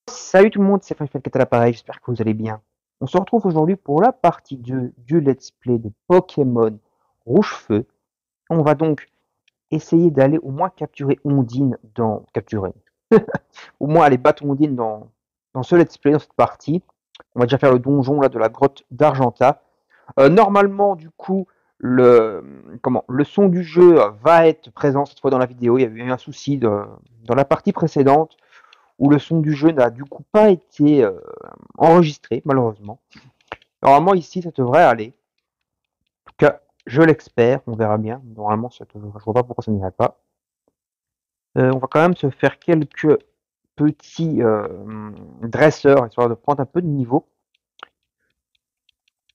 Salut tout le monde, c'est Final à l'appareil, j'espère que vous allez bien. On se retrouve aujourd'hui pour la partie 2 du let's play de Pokémon Rouge-Feu. On va donc essayer d'aller au moins capturer Ondine dans... Capturer. Au moins aller battre Ondine dans ce let's play, dans cette partie. On va déjà faire le donjon là de la grotte d'Argenta. Normalement, du coup, le son du jeu va être présent cette fois dans la vidéo. Il y a eu un souci dans la partie précédente où le son du jeu n'a du coup pas été enregistré, malheureusement. Normalement, ici, ça devrait aller. En tout cas, je l'espère, on verra bien. Normalement, je vois pas pourquoi ça n'irait pas. On va quand même se faire quelques petits dresseurs, histoire de prendre un peu de niveau.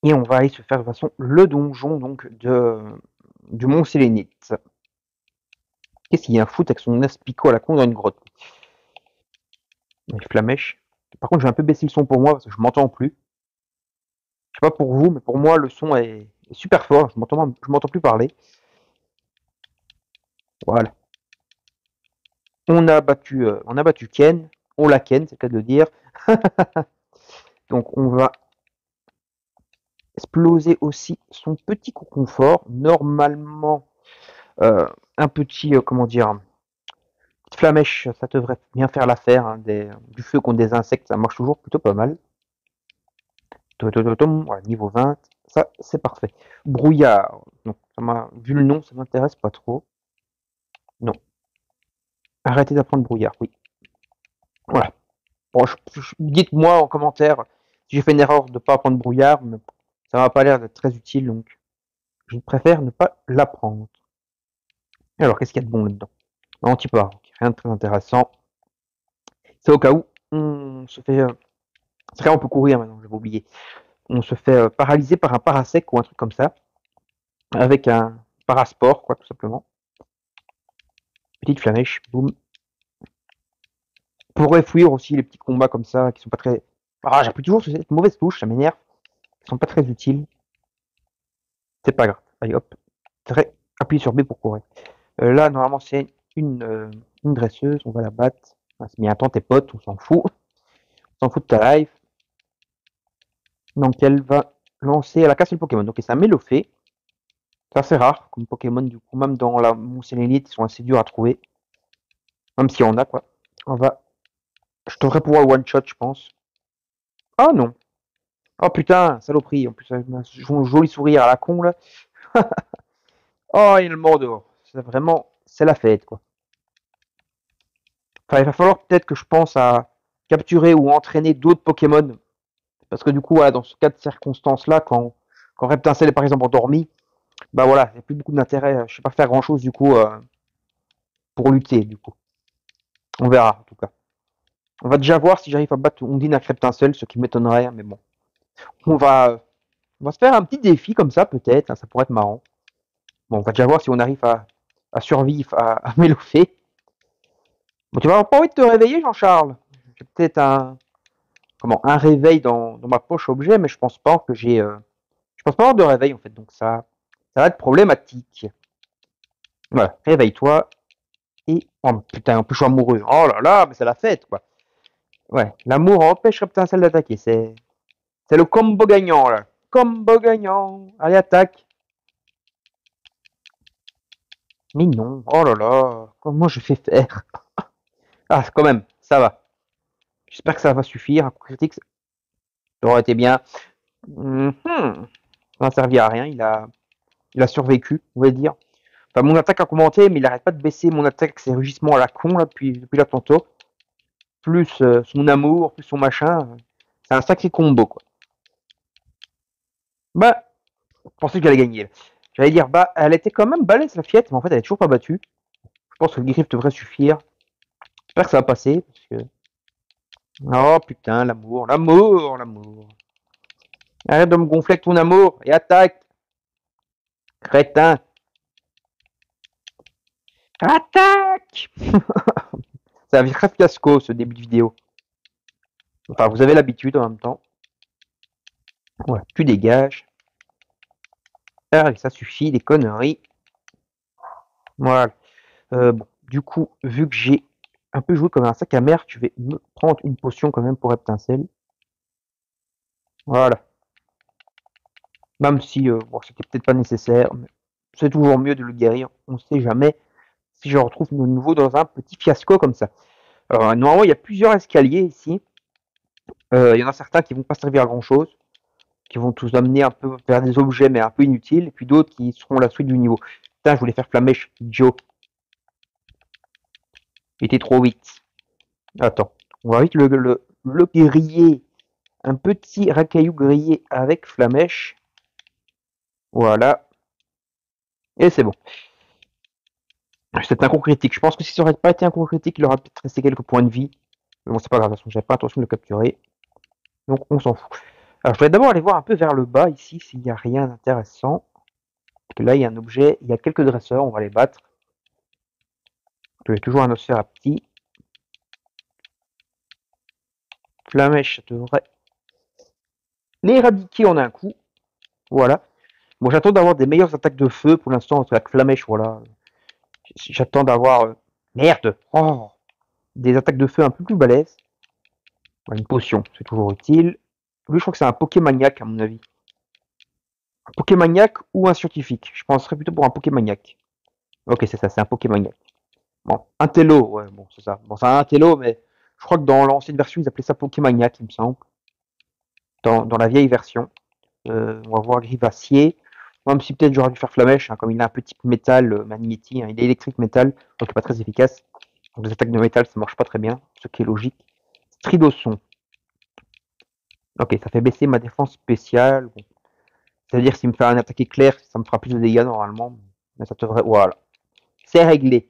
Et on va aller se faire de toute façon le donjon donc du Mont Sélénite. Qu'est-ce qu'il y a un foot avec son aspico à la con dans une grotte? Flamèche. Par contre, je vais un peu baisser le son pour moi parce que je m'entends plus. Je sais pas pour vous, mais pour moi, le son est super fort. Je m'entends plus parler. Voilà. On a battu Ken. On l'a Ken, c'est le cas de le dire. Donc, on va exploser aussi son petit cocon fort. Normalement, un petit, comment dire, petite flamèche, ça devrait bien faire l'affaire. Hein, du feu contre des insectes, ça marche toujours plutôt pas mal. Voilà, niveau 20. Ça, c'est parfait. Brouillard. Donc, vu le nom, ça m'intéresse pas trop. Non. Arrêtez d'apprendre brouillard, oui. Voilà. Bon, dites-moi en commentaire si j'ai fait une erreur de ne pas apprendre brouillard, mais ça m'a pas l'air d'être très utile, donc je préfère ne pas l'apprendre. Alors, qu'est-ce qu'il y a de bon là-dedans? Antipoire, rien de très intéressant. C'est au cas où on se fait... c'est vrai, on peut courir maintenant, j'avais oublié. On se fait paralyser par un parasec ou un truc comme ça, avec un parasport, quoi, tout simplement. Petite flamèche, boum. On pourrait fuir aussi les petits combats comme ça, qui sont pas très... Ah, j'appuie toujours sur cette mauvaise touche, ça m'énerve. Ils sont pas très utiles. C'est pas grave. Allez hop. Appuyez sur B pour courir. Là, normalement, c'est une dresseuse. On va la battre. Ah, c'est bien, attends, tes potes, on s'en fout. On s'en fout de ta life. Donc, elle va lancer. Elle a cassé le Pokémon. Donc, c'est un Mélophée. C'est assez rare comme Pokémon, du coup. Même dans la Mousselinite, ils sont assez durs à trouver. Même s'il y en a, quoi. On va. Je devrais pouvoir one-shot, je pense. Ah non. Oh putain, saloperie. En plus, un joli sourire à la con, là. Oh, il est le mort dehors. C'est vraiment. C'est la fête, quoi. Enfin, il va falloir peut-être que je pense à capturer ou entraîner d'autres Pokémon. Parce que du coup, voilà, dans ce cas de circonstances-là, quand Reptincelle est par exemple endormi, bah voilà, il n'y a plus beaucoup d'intérêt. Je sais pas faire grand-chose du coup pour lutter, du coup. On verra, en tout cas. On va déjà voir si j'arrive à battre Ondine à Reptincelle, ce qui m'étonnerait, mais bon. On va, on va se faire un petit défi comme ça, peut-être, hein, ça pourrait être marrant. Bon, on va déjà voir si on arrive à survivre à Mélophée. Bon, tu vas avoir pas envie de te réveiller, Jean-Charles? J'ai peut-être un réveil dans ma poche objet, mais je pense pas que je pense pas avoir de réveil en fait, donc ça va être problématique. Voilà, réveille-toi et oh putain, en plus je suis amoureux. Oh là là, mais c'est la fête quoi. Ouais, l'amour empêche Reptincelle d'attaquer, c'est le combo gagnant là. Combo gagnant. Allez attaque. Mais non, oh là là, comment je fais faire? Ah quand même, ça va. J'espère que ça va suffire. Un coup critique, ça aurait été bien. Ça n'a servi à rien. Il a survécu, on va dire. Enfin, mon attaque a commenté, mais il arrête pas de baisser mon attaque, ses rugissements à la con là, depuis là tantôt. Plus son amour, plus son machin. C'est un sacré combo quoi. Bah, je pensais que j'allais gagner. J'allais dire, bah, elle était quand même balèze la fillette, mais en fait elle est toujours pas battue. Je pense que le griff devrait suffire. J'espère que ça va passer, parce que... Oh putain, l'amour, l'amour, l'amour. Arrête de me gonfler avec ton amour, et attaque. Crétin. Attaque. Ça va être fiasco ce début de vidéo. Enfin, vous avez l'habitude en même temps. Voilà, tu dégages. Allez, ça suffit, les conneries. Voilà. Bon, du coup, vu que j'ai un peu jouer comme un sac à merde, je vais me prendre une potion quand même pour Reptincelle. Voilà. Même si bon, c'était peut-être pas nécessaire, mais c'est toujours mieux de le guérir. On ne sait jamais si je retrouve de nouveau dans un petit fiasco comme ça. Alors, normalement, il y a plusieurs escaliers ici. Il y en a certains qui vont pas servir à grand chose, qui vont tous amener un peu vers des objets mais un peu inutiles, et puis d'autres qui seront la suite du niveau. Putain, je voulais faire Flamèche, Joe. Il était trop vite. Attends, on va vite le griller. Un petit racaillou grillé avec Flamèche. Voilà. Et c'est bon. C'est un coup critique. Je pense que si ça aurait pas été un coup critique, il aurait peut-être resté quelques points de vie. Mais bon, c'est pas grave, de toute façon, j'avais pas l'intention de le capturer. Donc on s'en fout. Alors je vais d'abord aller voir un peu vers le bas ici s'il n'y a rien d'intéressant. Parce que là il y a un objet, il y a quelques dresseurs, on va les battre. Il y a toujours un Nosferapti. Flamèche, ça devrait l'éradiquer en un coup. Voilà. Bon, j'attends d'avoir des meilleures attaques de feu pour l'instant avec Flamèche, voilà. J'attends d'avoir. Merde! Oh! Des attaques de feu un peu plus balèzes. Une potion, c'est toujours utile. Lui, je crois que c'est un Pokémaniac, à mon avis. Un Pokémaniac ou un scientifique. Je penserais plutôt pour un Pokémaniac. Ok, c'est ça, c'est un Pokémaniac. Bon, un Tello, ouais, bon, c'est ça. Bon, c'est un Tello, mais je crois que dans l'ancienne version, ils appelaient ça Pokémaniac, il me semble. Dans la vieille version. On va voir Grivacier. Même si peut-être j'aurais dû faire Flamèche, hein, comme il a un petit métal, Magnéti, hein, il est électrique métal, donc il n'est pas très efficace. Donc les attaques de métal, ça marche pas très bien, ce qui est logique. Stridosson. Ok, ça fait baisser ma défense spéciale. Bon. C'est-à-dire s'il me fait un attaque éclair, ça me fera plus de dégâts normalement. Mais ça devrait. Voilà. C'est réglé.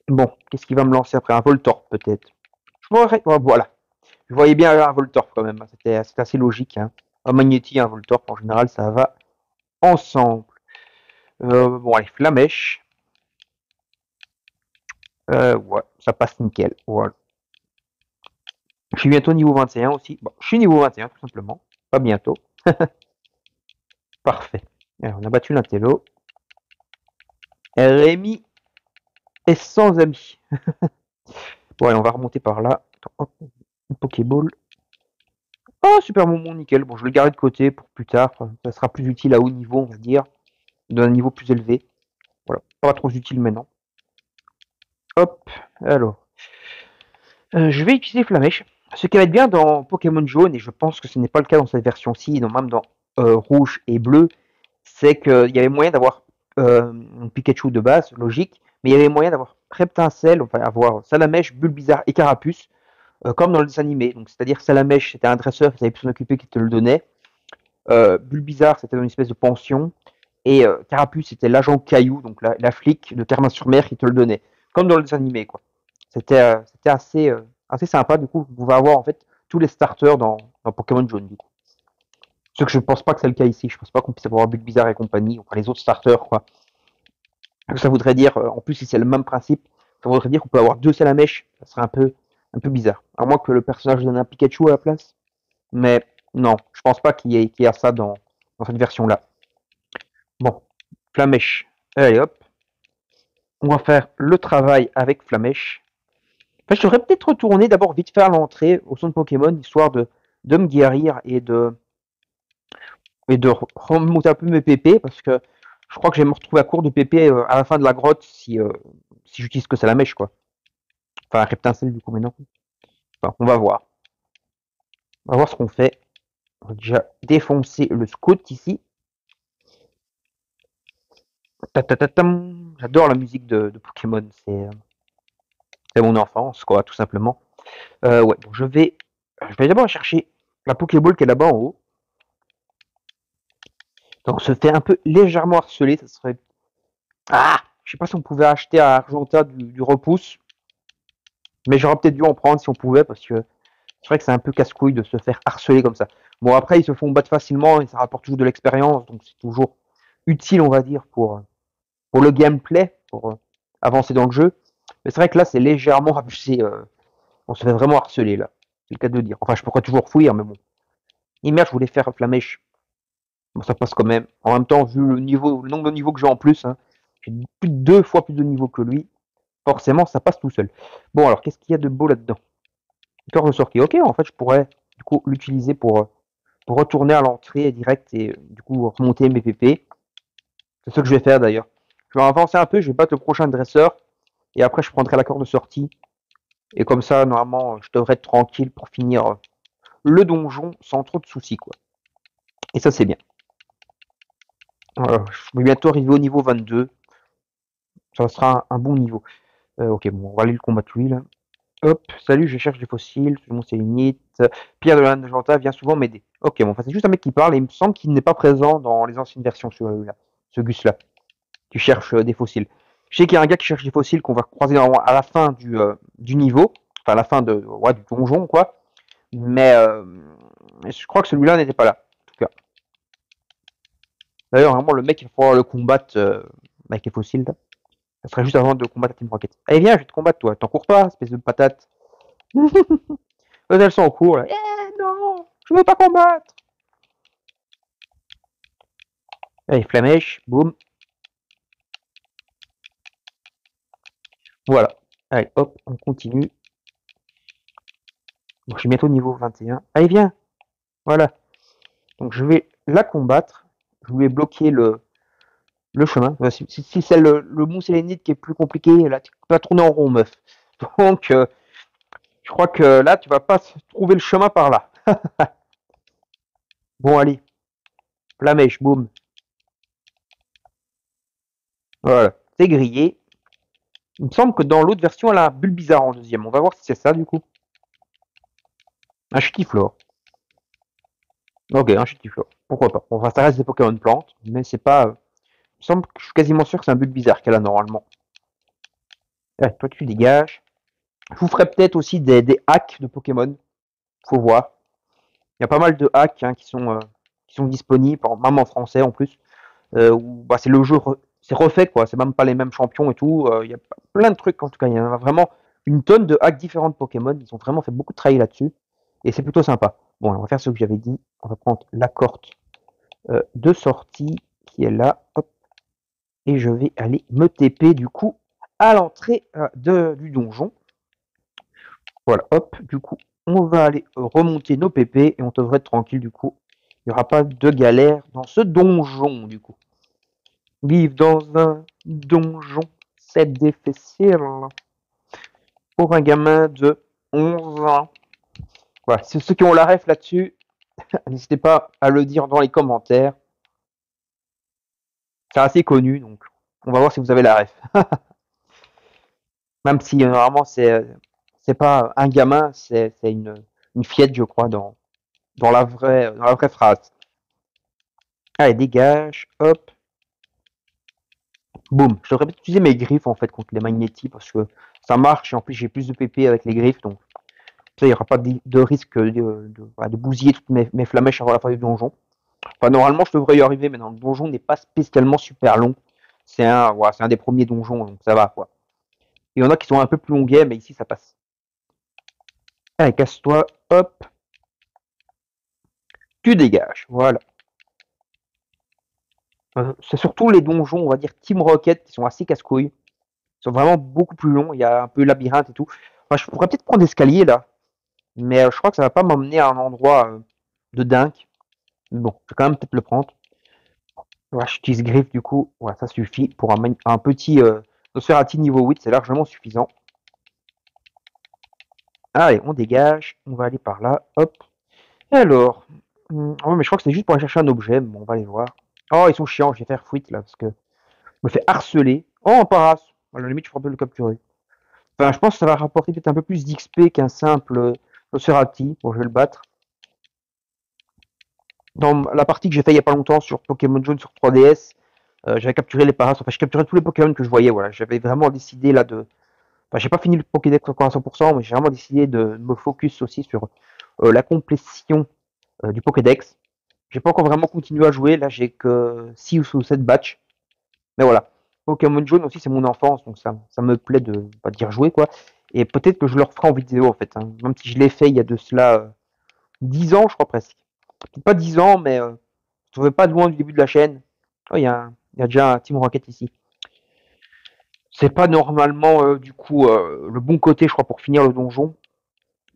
Bon, qu'est-ce qu'il va me lancer après? Un Voltorb peut-être. Oh, voilà. Je voyais bien un Voltorb quand même. C'était assez logique. Hein. Un Magnéti et un Voltorb, en général, ça va ensemble. Bon, allez, Flamèche. Ouais, ça passe nickel. Voilà. Je suis bientôt niveau 21 aussi. Bon, je suis niveau 21 tout simplement. Pas bientôt. Parfait. Alors, on a battu l'intello. Rémi est sans amis. Bon, allez, on va remonter par là. Attends, hop, une Pokéball. Oh, super bonbon, nickel. Bon, je le garder de côté pour plus tard. Ça sera plus utile à haut niveau, on va dire. D'un niveau plus élevé. Voilà, pas trop utile maintenant. Hop, alors. Je vais utiliser Flamèche. Ce qui va être bien dans Pokémon Jaune, et je pense que ce n'est pas le cas dans cette version-ci, non, même dans Rouge et Bleu, c'est qu'il y avait moyen d'avoir un Pikachu de base, logique, mais il y avait moyen d'avoir Reptincelle, enfin avoir Salamèche, Bulbizarre et Carapuce, comme dans les animés. Donc, c'est-à-dire Salamèche, c'était un dresseur qui savait plus s'en occuper qui te le donnait. Bulbizarre, c'était une espèce de pension. Et Carapuce, c'était l'agent Caillou, donc la flic de Terre-sur-Mer qui te le donnait. Comme dans les animés, quoi. C'était assez sympa, du coup. Vous pouvez avoir, en fait, tous les starters dans Pokémon Jaune, du coup. Ce que je pense pas que c'est le cas ici. Je pense pas qu'on puisse avoir Bulbizarre et compagnie, enfin les autres starters, quoi. Ça voudrait dire, en plus, si c'est le même principe, ça voudrait dire qu'on peut avoir deux Salamèches. Ça serait un peu bizarre. À moins que le personnage donne un Pikachu à la place. Mais non, je pense pas qu'il y a ça dans cette version-là. Bon, Flamèche. Allez hop. On va faire le travail avec Flamèche. Enfin, je devrais peut-être retourner d'abord vite faire l'entrée au centre Pokémon, histoire de me guérir et de remonter un peu mes PP, parce que je crois que je vais me retrouver à court de PP à la fin de la grotte si j'utilise que Salamèche, quoi. Enfin, Reptincelle du coup maintenant. Enfin, on va voir. On va voir ce qu'on fait. On va déjà défoncer le scout ici. J'adore la musique de Pokémon, c'est mon enfance, quoi, tout simplement. Ouais, donc je vais d'abord chercher la Pokéball qui est là-bas en haut. Donc on se fait un peu légèrement harceler, ça serait. Ah! Je sais pas si on pouvait acheter à Argenta du repousse, mais j'aurais peut-être dû en prendre si on pouvait, parce que c'est vrai que c'est un peu casse-couille de se faire harceler comme ça. Bon, après, ils se font battre facilement et ça rapporte toujours de l'expérience, donc c'est toujours utile, on va dire, pour le gameplay, pour avancer dans le jeu. Mais c'est vrai que là, c'est légèrement abusé. On se fait vraiment harceler, là. C'est le cas de le dire. Enfin, je pourrais toujours fuir, mais bon. Et merde, je voulais faire Flamèche. Bon, ça passe quand même. En même temps, vu le nombre de niveaux que j'ai en plus, hein, j'ai plus de 2 fois plus de niveaux que lui. forcément ça passe tout seul. Bon alors qu'est-ce qu'il y a de beau là-dedans? Cœur de sortie. Ok, en fait je pourrais du coup l'utiliser pour retourner à l'entrée direct et du coup remonter mes PP. C'est ce que je vais faire d'ailleurs. Je vais avancer un peu, je vais battre le prochain dresseur et après je prendrai la corde de sortie. Et comme ça, normalement, je devrais être tranquille pour finir le donjon sans trop de soucis, quoi. Et ça, c'est bien. Je vais bientôt arriver au niveau 22. Ça sera un bon niveau. Ok, bon, on va aller le combattre lui, là. Hop, salut, je cherche des fossiles, tout le monde s'élimite. Pierre de l'Anjanta vient souvent m'aider. Ok, bon, enfin, c'est juste un mec qui parle et il me semble qu'il n'est pas présent dans les anciennes versions, celui-là, ce Gus-là, qui cherche des fossiles. Je sais qu'il y a un gars qui cherche des fossiles qu'on va croiser à la fin du niveau, enfin à la fin ouais, du donjon, quoi. Mais je crois que celui-là n'était pas là, en tout cas. D'ailleurs, vraiment, le mec, il va falloir le combattre avec les fossiles, là. Ça serait juste avant de combattre Team Rocket. Allez, viens, je vais te combattre, toi. T'en cours pas, espèce de patate. Elles sont en cours, là. Eh non, je veux pas combattre. Allez, flamèche, boum. Voilà. Allez, hop, on continue. Bon, je suis bientôt au niveau 21. Allez, viens. Voilà. Donc, je vais la combattre. Je vais bloquer le chemin. Si c'est le mousselinite qui est plus compliqué, là, tu vas tourner en rond, meuf. Donc, je crois que là, tu vas pas trouver le chemin par là. Bon, allez. Flamèche, boum. Voilà. C'est grillé. Il me semble que dans l'autre version, elle a un bulle bizarre en deuxième. On va voir si c'est ça, du coup. Un Chitiflore. Ok, un Chitiflore. Pourquoi pas. Enfin, ça reste des Pokémon plantes, mais c'est pas... Il me semble que je suis quasiment sûr que c'est un bulle bizarre qu'elle a normalement. Ouais, toi, tu dégages. Je vous ferai peut-être aussi des hacks de Pokémon. Faut voir. Il y a pas mal de hacks hein, qui sont disponibles, même en français en plus. Où bah, c'est le jeu, c'est refait quoi. C'est même pas les mêmes champions et tout. Il y a plein de trucs en tout cas. Il y en a vraiment une tonne de hacks différents de Pokémon. Ils ont vraiment fait beaucoup de travail là-dessus. Et c'est plutôt sympa. Bon, on va faire ce que j'avais dit. On va prendre la corde de sortie qui est là. Hop. Et je vais aller me TP du coup à l'entrée du donjon. Voilà, hop. Du coup, on va aller remonter nos PP et on devrait être tranquille du coup. Il n'y aura pas de galère dans ce donjon du coup. Vivre dans un donjon, c'est difficile pour un gamin de 11 ans. Voilà, ceux qui ont la ref là-dessus, n'hésitez pas à le dire dans les commentaires. C'est assez connu, donc on va voir si vous avez la ref. Même si normalement c'est pas un gamin, c'est une fillette, je crois, dans la vraie phrase. Allez, dégage, hop, boum. Je devrais peut-être utiliser mes griffes en fait contre les magnétis parce que ça marche et en plus j'ai plus de PP avec les griffes, donc ça, il n'y aura pas de risque de bousiller toutes mes flamèches avant la fin du donjon. Enfin, normalement, je devrais y arriver, mais dans le donjon n'est pas spécialement super long. C'est un des premiers donjons, donc ça va, quoi. Il y en a qui sont un peu plus longuets, mais ici, ça passe. Allez, casse-toi, hop. Tu dégages, voilà. C'est surtout les donjons, on va dire Team Rocket, qui sont assez casse-couilles. Ils sont vraiment beaucoup plus longs, il y a un peu labyrinthe et tout. Enfin, je pourrais peut-être prendre l'escalier, là. Mais je crois que ça va pas m'emmener à un endroit de dingue. Bon, je vais quand même peut-être le prendre. Ouais, j'utilise griffe du coup, ouais, ça suffit pour un petit Nosferatu niveau 8, c'est largement suffisant. Allez, on dégage, on va aller par là, hop. Et alors, ouais, mais je crois que c'est juste pour aller chercher un objet, bon, on va aller voir. Oh, ils sont chiants, je vais faire fuite là, parce que je me fais harceler. Oh, un paras, à la limite, je pourrais peut-être le capturer. Enfin, je pense que ça va rapporter peut-être un peu plus d'XP qu'un simple Nosferatu, bon, je vais le battre. Dans la partie que j'ai fait il y a pas longtemps sur Pokémon Jaune sur 3DS, j'avais capturé les paras, enfin, je capturais tous les Pokémon que je voyais, voilà. J'avais vraiment décidé là de. Enfin, j'ai pas fini le Pokédex encore à 100%, mais j'ai vraiment décidé de me focus aussi sur la complétion du Pokédex. J'ai pas encore vraiment continué à jouer, là j'ai que 6 ou 7 batchs. Mais voilà. Pokémon Jaune aussi c'est mon enfance, donc ça me plaît de pas dire jouer quoi. Et peut-être que je le referai en vidéo en fait. Hein. Même si je l'ai fait il y a de cela 10 ans, je crois presque. Pas 10 ans, mais je ne trouvais pas de loin du début de la chaîne. Oh, il y a déjà un Team Rocket ici. C'est pas normalement, du coup, le bon côté, je crois, pour finir le donjon.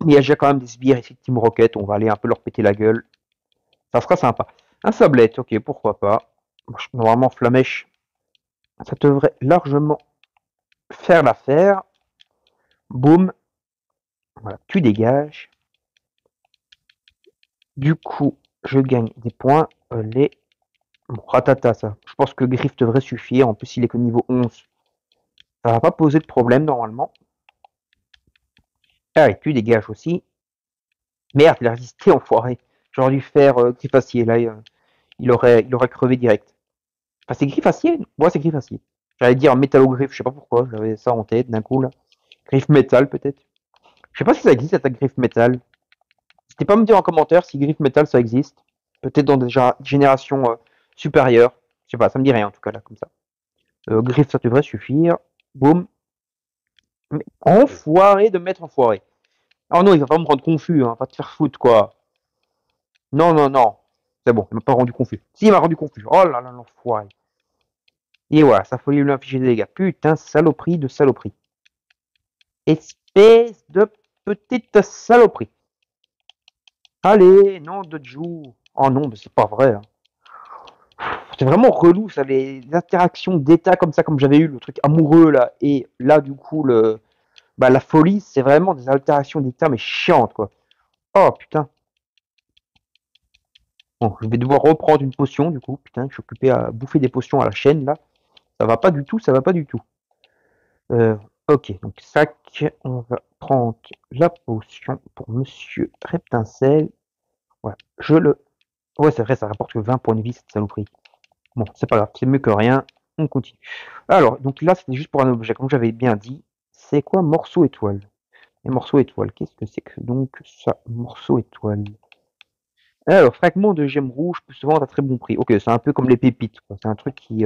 Mais il y a déjà quand même des sbires ici de Team Rocket, on va aller un peu leur péter la gueule. Ça sera sympa. Un sablette, ok, pourquoi pas. Normalement, Flamèche, ça devrait largement faire l'affaire. Boum, voilà, tu dégages. Du coup, je gagne des points. Les... Bon, ratata, ça. Je pense que Griff devrait suffire. En plus, il est que niveau 11. Ça va pas poser de problème, normalement. Allez, tu dégages aussi. Merde, il a résisté, enfoiré. J'aurais dû faire Griff Acier. Là, il aurait crevé direct. Enfin, c'est Griff Acier? Ouais, c'est Griff Acier. J'allais dire métallogriffe, je sais pas pourquoi. J'avais ça en tête d'un coup, là. Griffe métal, peut-être. Je sais pas si ça existe, cette griffe métal. N'hésitez pas à me dire en commentaire si griffe métal, ça existe. Peut-être dans des générations supérieures. Je sais pas, ça me dit rien, en tout cas, là, comme ça. Griffe, ça devrait suffire. Boum. Mais enfoiré de mettre enfoiré. Oh non, il va pas me rendre confus, hein. Va te faire foutre, quoi. Non, non, non. C'est bon, il m'a pas rendu confus. Si, il m'a rendu confus. Oh là là, l'enfoiré. Et voilà, ça faut lui infliger des dégâts. Putain, saloperie de saloperie. Espèce de petite saloperie. Allez, non, de joue. Oh non, mais c'est pas vrai, hein. C'est vraiment relou, ça, les interactions d'état comme ça, comme j'avais eu le truc amoureux là, et là du coup la folie, c'est vraiment des altérations d'état mais chiantes quoi. Oh putain. Bon, je vais devoir reprendre une potion du coup, putain, je suis occupé à bouffer des potions à la chaîne là. Ça va pas du tout, ça va pas du tout. Ok, donc sac, on va prendre la potion pour Monsieur Reptincelle. Ouais, Ouais, c'est vrai, ça rapporte que 20 points de vie cette saloperie. Bon, c'est pas grave, c'est mieux que rien. On continue. Alors, donc là, c'était juste pour un objet, comme j'avais bien dit. C'est quoi morceau étoile? Et morceau étoile, qu'est-ce que c'est que donc ça, morceau étoile? Alors, fragment de gemme rouge peut se vendre à très bon prix. Ok, c'est un peu comme les pépites, quoi. C'est un truc qui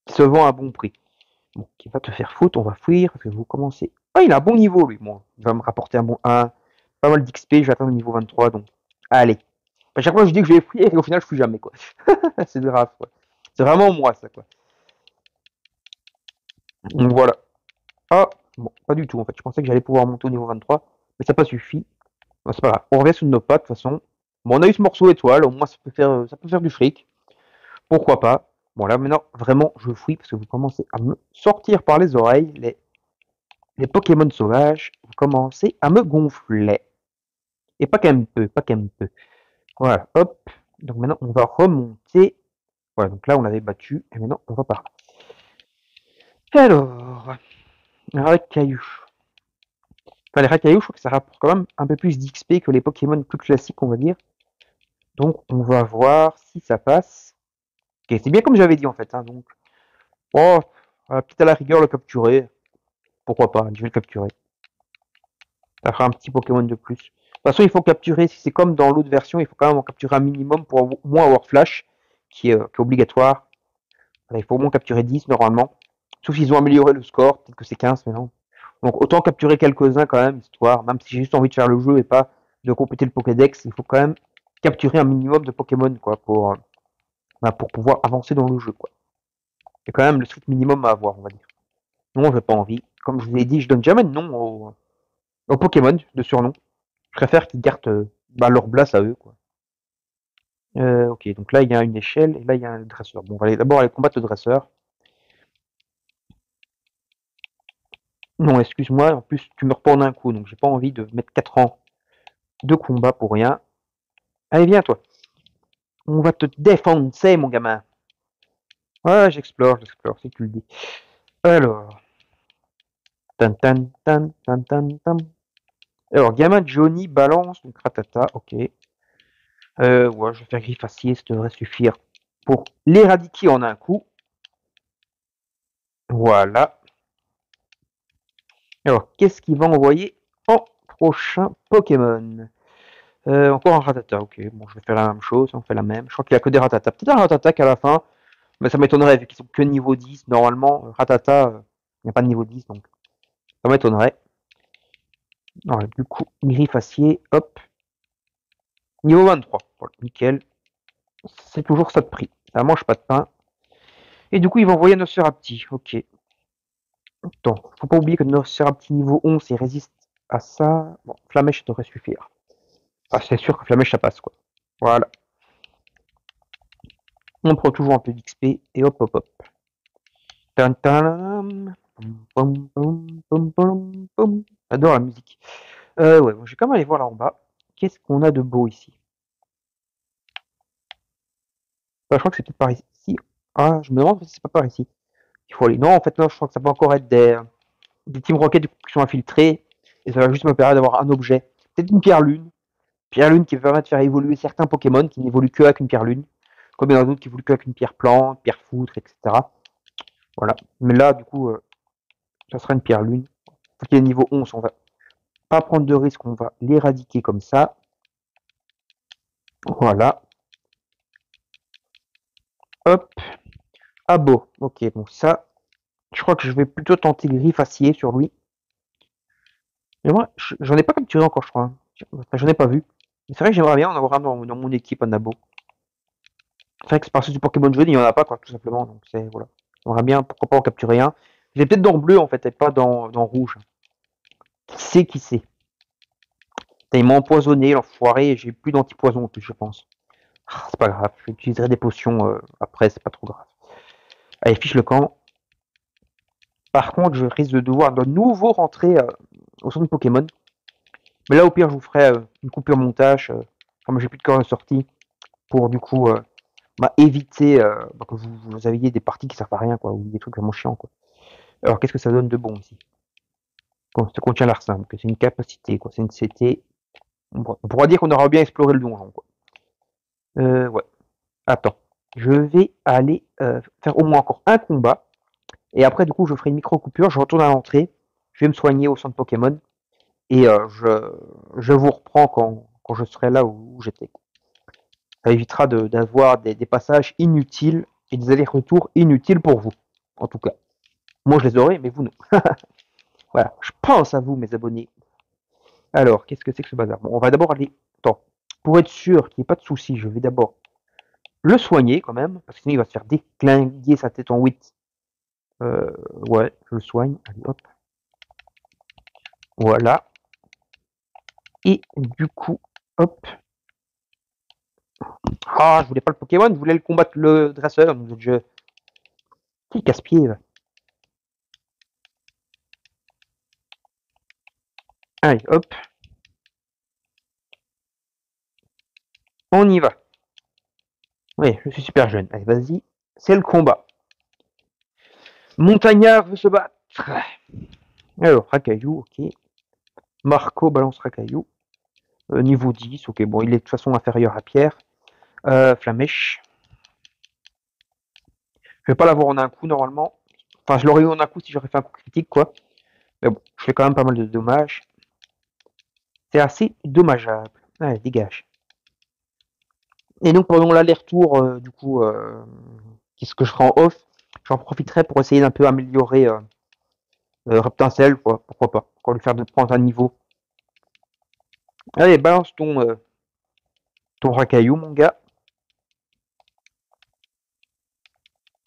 se vend à bon prix. Bon, qui va te faire foutre, on va fuir, parce que vous commencez. Ah, il a un bon niveau, lui. Bon, il va me rapporter un bon 1. Pas mal d'XP, je vais atteindre le niveau 23, donc. Allez. À chaque fois, je dis que je vais fuir, et au final, je fuis jamais, quoi. C'est grave, quoi. C'est vraiment moi, ça, quoi. Donc voilà. Ah, bon, pas du tout en fait. Je pensais que j'allais pouvoir monter au niveau 23, mais ça n'a pas suffi. Bon, c'est pas grave. On revient sur nos pattes de toute façon. Bon, on a eu ce morceau étoile, au moins ça peut faire du fric. Pourquoi pas. Bon, là maintenant, vraiment, je fouille parce que vous commencez à me sortir par les oreilles. Les Pokémon sauvages, vous commencez à me gonfler. Et pas qu'un peu, pas qu'un peu. Voilà, hop. Donc maintenant, on va remonter. Voilà, donc là, on avait battu. Et maintenant, on va par là. Alors, Racaillou. Enfin, les Racaillou, je crois que ça rapporte quand même un peu plus d'XP que les Pokémon plus classiques, on va dire. Donc, on va voir si ça passe. Ok, c'est bien comme j'avais dit en fait, hein, donc. Oh, peut-être à la rigueur le capturer. Pourquoi pas, je vais le capturer. Ça fera un petit Pokémon de plus. De toute façon, il faut capturer, si c'est comme dans l'autre version, il faut quand même en capturer un minimum pour au moins avoir Flash, qui est obligatoire. Voilà, il faut au moins capturer 10 normalement. Sauf s'ils ont amélioré le score, peut-être que c'est 15 maintenant. Donc autant capturer quelques-uns quand même, histoire, même si j'ai juste envie de faire le jeu et pas de compléter le Pokédex, il faut quand même capturer un minimum de Pokémon quoi, pour pouvoir avancer dans le jeu. Quoi. C'est quand même le strict minimum à avoir, on va dire. Non, j'ai pas envie. Comme je vous ai dit, je donne jamais de nom aux Pokémon, de surnom. Je préfère qu'ils gardent leur place à eux. Quoi. Ok, donc là il y a une échelle et là il y a un dresseur. Bon, on va d'abord aller combattre le dresseur. Non, excuse-moi, en plus tu meurs pas en un coup, donc j'ai pas envie de mettre 4 ans de combat pour rien. Allez, viens toi. On va te défendre, c'est mon gamin. Ouais, j'explore, si tu le dis. Alors. Tan tan tan tan tan tan. Alors, gamin Johnny balance, donc ratata, ok. Ouais, je vais faire griffe acier, ça devrait suffire pour l'éradiquer en un coup. Voilà. Alors, qu'est-ce qu'il va envoyer en prochain Pokémon? Encore un ratata, ok. Bon, je vais faire la même chose, on fait la même. Je crois qu'il n'y a que des ratata. Peut-être un ratata qu'à la fin, mais ça m'étonnerait vu qu'ils sont que niveau 10. Normalement, ratata, il n'y a pas de niveau 10, donc ça m'étonnerait. Voilà, du coup, griffe acier, hop. Niveau 23, voilà, nickel. C'est toujours ça de prix. Ça mange pas de pain. Et du coup, il va envoyer un Nosferapti, ok. Attends, faut pas oublier que Nosferatu niveau 11, il résiste à ça. Bon, Flamèche devrait suffire. Ah, c'est sûr que Flamèche ça passe quoi. Voilà. On prend toujours un peu d'XP et hop hop hop. Tan, tan, pom, pom, pom, pom, pom. J'adore la musique. Ouais, bon, je vais quand même aller voir là en bas. Qu'est-ce qu'on a de beau ici? Je crois que c'est peut-être par ici. Ah, je me demande si c'est pas par ici. Il faut aller. Non, en fait, non, je crois que ça peut encore être des Team Rocket qui sont infiltrés. Et ça va juste me permettre d'avoir un objet. Peut-être une pierre lune. Pierre lune qui permet de faire évoluer certains Pokémon qui n'évoluent que avec une pierre lune. Comme il y en a d'autres qui évoluent que avec une pierre plante, pierre foutre, etc. Voilà. Mais là, du coup, ça sera une pierre lune. Faut qu'il est niveau 11, on va pas prendre de risque, on va l'éradiquer comme ça. Voilà. Hop. Ah beau. Ok, bon, ça, je crois que je vais plutôt tenter griffe acier sur lui. Mais moi, j'en ai pas capturé encore, je crois, hein. Enfin, j'en ai pas vu. Mais c'est vrai que j'aimerais bien en avoir un dans mon équipe, un abo. C'est vrai que c'est parce que du Pokémon jaune, il y en a pas, quoi, tout simplement. Donc c'est, voilà. J'aimerais bien, pourquoi pas en capturer un. J'ai peut-être dans bleu, en fait, et pas dans rouge. Qui sait, qui sait. Il m'a empoisonné, l'enfoiré, et j'ai plus d'antipoison en plus, je pense. Ah, c'est pas grave, j'utiliserai des potions après, c'est pas trop grave. Allez, fiche le camp. Par contre, je risque de devoir de nouveau rentrer au centre Pokémon. Mais là, au pire, je vous ferai une coupure montage, comme j'ai plus de corps de sortie, pour du coup éviter que vous aviez des parties qui servent à rien, quoi, ou des trucs vraiment chiants, quoi. Alors, qu'est-ce que ça donne de bon ici? Ça contient l'arsenic, c'est une capacité, quoi. C'est une CT. On pourra dire qu'on aura bien exploré le donjon, quoi. Ouais. Attends. Je vais aller faire au moins encore un combat. Et après, du coup, je ferai une micro-coupure. Je retourne à l'entrée. Je vais me soigner au centre Pokémon. Et je vous reprends quand je serai là où j'étais. Ça évitera d'avoir des passages inutiles et des allers-retours inutiles pour vous. En tout cas. Moi, je les aurai, mais vous non. Voilà. Je pense à vous, mes abonnés. Alors, qu'est-ce que c'est que ce bazar? Bon, on va d'abord aller. Attends. Pour être sûr qu'il n'y ait pas de soucis, je vais d'abord le soigner quand même. Parce que sinon, il va se faire déclinguer sa tête en 8. Ouais, je le soigne. Allez, hop. Voilà. Et du coup, hop. Ah, je voulais pas le Pokémon, je voulais le combattre le dresseur. Donc je... Quel casse-pied. Allez, hop. On y va. Oui, je suis super jeune. Allez, vas-y. C'est le combat. Montagnard veut se battre. Alors, Racaillou, ok. Marco balance Racaillou. Niveau 10, ok. Bon, il est de toute façon inférieur à Pierre. Flamèche. Je vais pas l'avoir en un coup normalement. Enfin, je l'aurais eu en un coup si j'aurais fait un coup critique, quoi. Mais bon, je fais quand même pas mal de dommages. C'est assez dommageable. Allez, dégage. Et donc pendant l'aller-retour, du coup, qu'est-ce que je ferai en off, j'en profiterai pour essayer d'un peu améliorer Reptincelle, quoi. Pourquoi pas. Pour lui faire de prendre un niveau. Allez, balance ton racaillou, mon gars.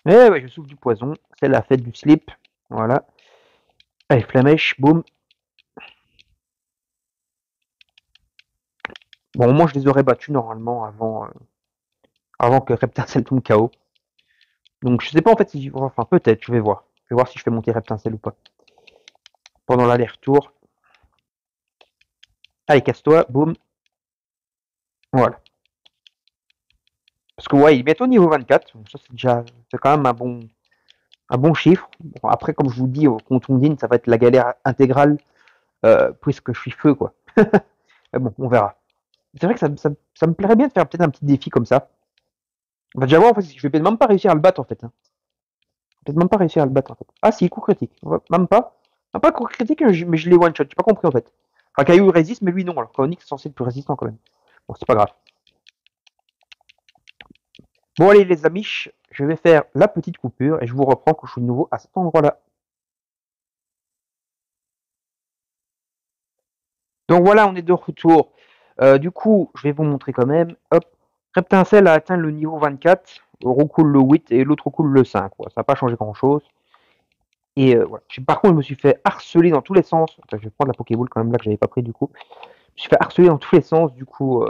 Eh ouais, je souffle du poison. C'est la fête du slip. Voilà. Allez, flamèche, boum. Bon, moi, je les aurais battus normalement avant que Reptincelle tombe KO. Donc, je sais pas en fait si. Enfin, peut-être, je vais voir. Je vais voir si je fais monter Reptincelle ou pas. Pendant l'aller-retour. Allez, casse-toi, boum. Voilà. Parce que ouais, il est bientôt niveau 24. Donc ça, c'est quand même un bon chiffre. Bon, après, comme je vous dis, au compte Ondine, ça va être la galère intégrale, puisque je suis feu, quoi. Mais bon, on verra. C'est vrai que ça me plairait bien de faire peut-être un petit défi comme ça. On va déjà voir, en fait, je vais peut-être même pas réussir à le battre, en fait, hein. Peut-être même pas réussir à le battre, en fait. Ah si, coup critique. Même pas. Même pas coup critique, mais je l'ai one-shot. J'ai pas compris, en fait. Enfin, Caillou résiste, mais lui non. Alors qu'Onyx est censé être plus résistant, quand même. Bon, c'est pas grave. Bon, allez, les amis, je vais faire la petite coupure et je vous reprends quand je suis de nouveau à cet endroit-là. Donc voilà, on est de retour. Du coup, je vais vous montrer quand même. Hop, Reptincelle a atteint le niveau 24, recoule le 8 et l'autre recoule le 5. Ouais, ça n'a pas changé grand-chose. Et voilà. Par contre, je me suis fait harceler dans tous les sens. Attends, je vais prendre la Pokéball quand même là que j'avais pas pris du coup. Je me suis fait harceler dans tous les sens du coup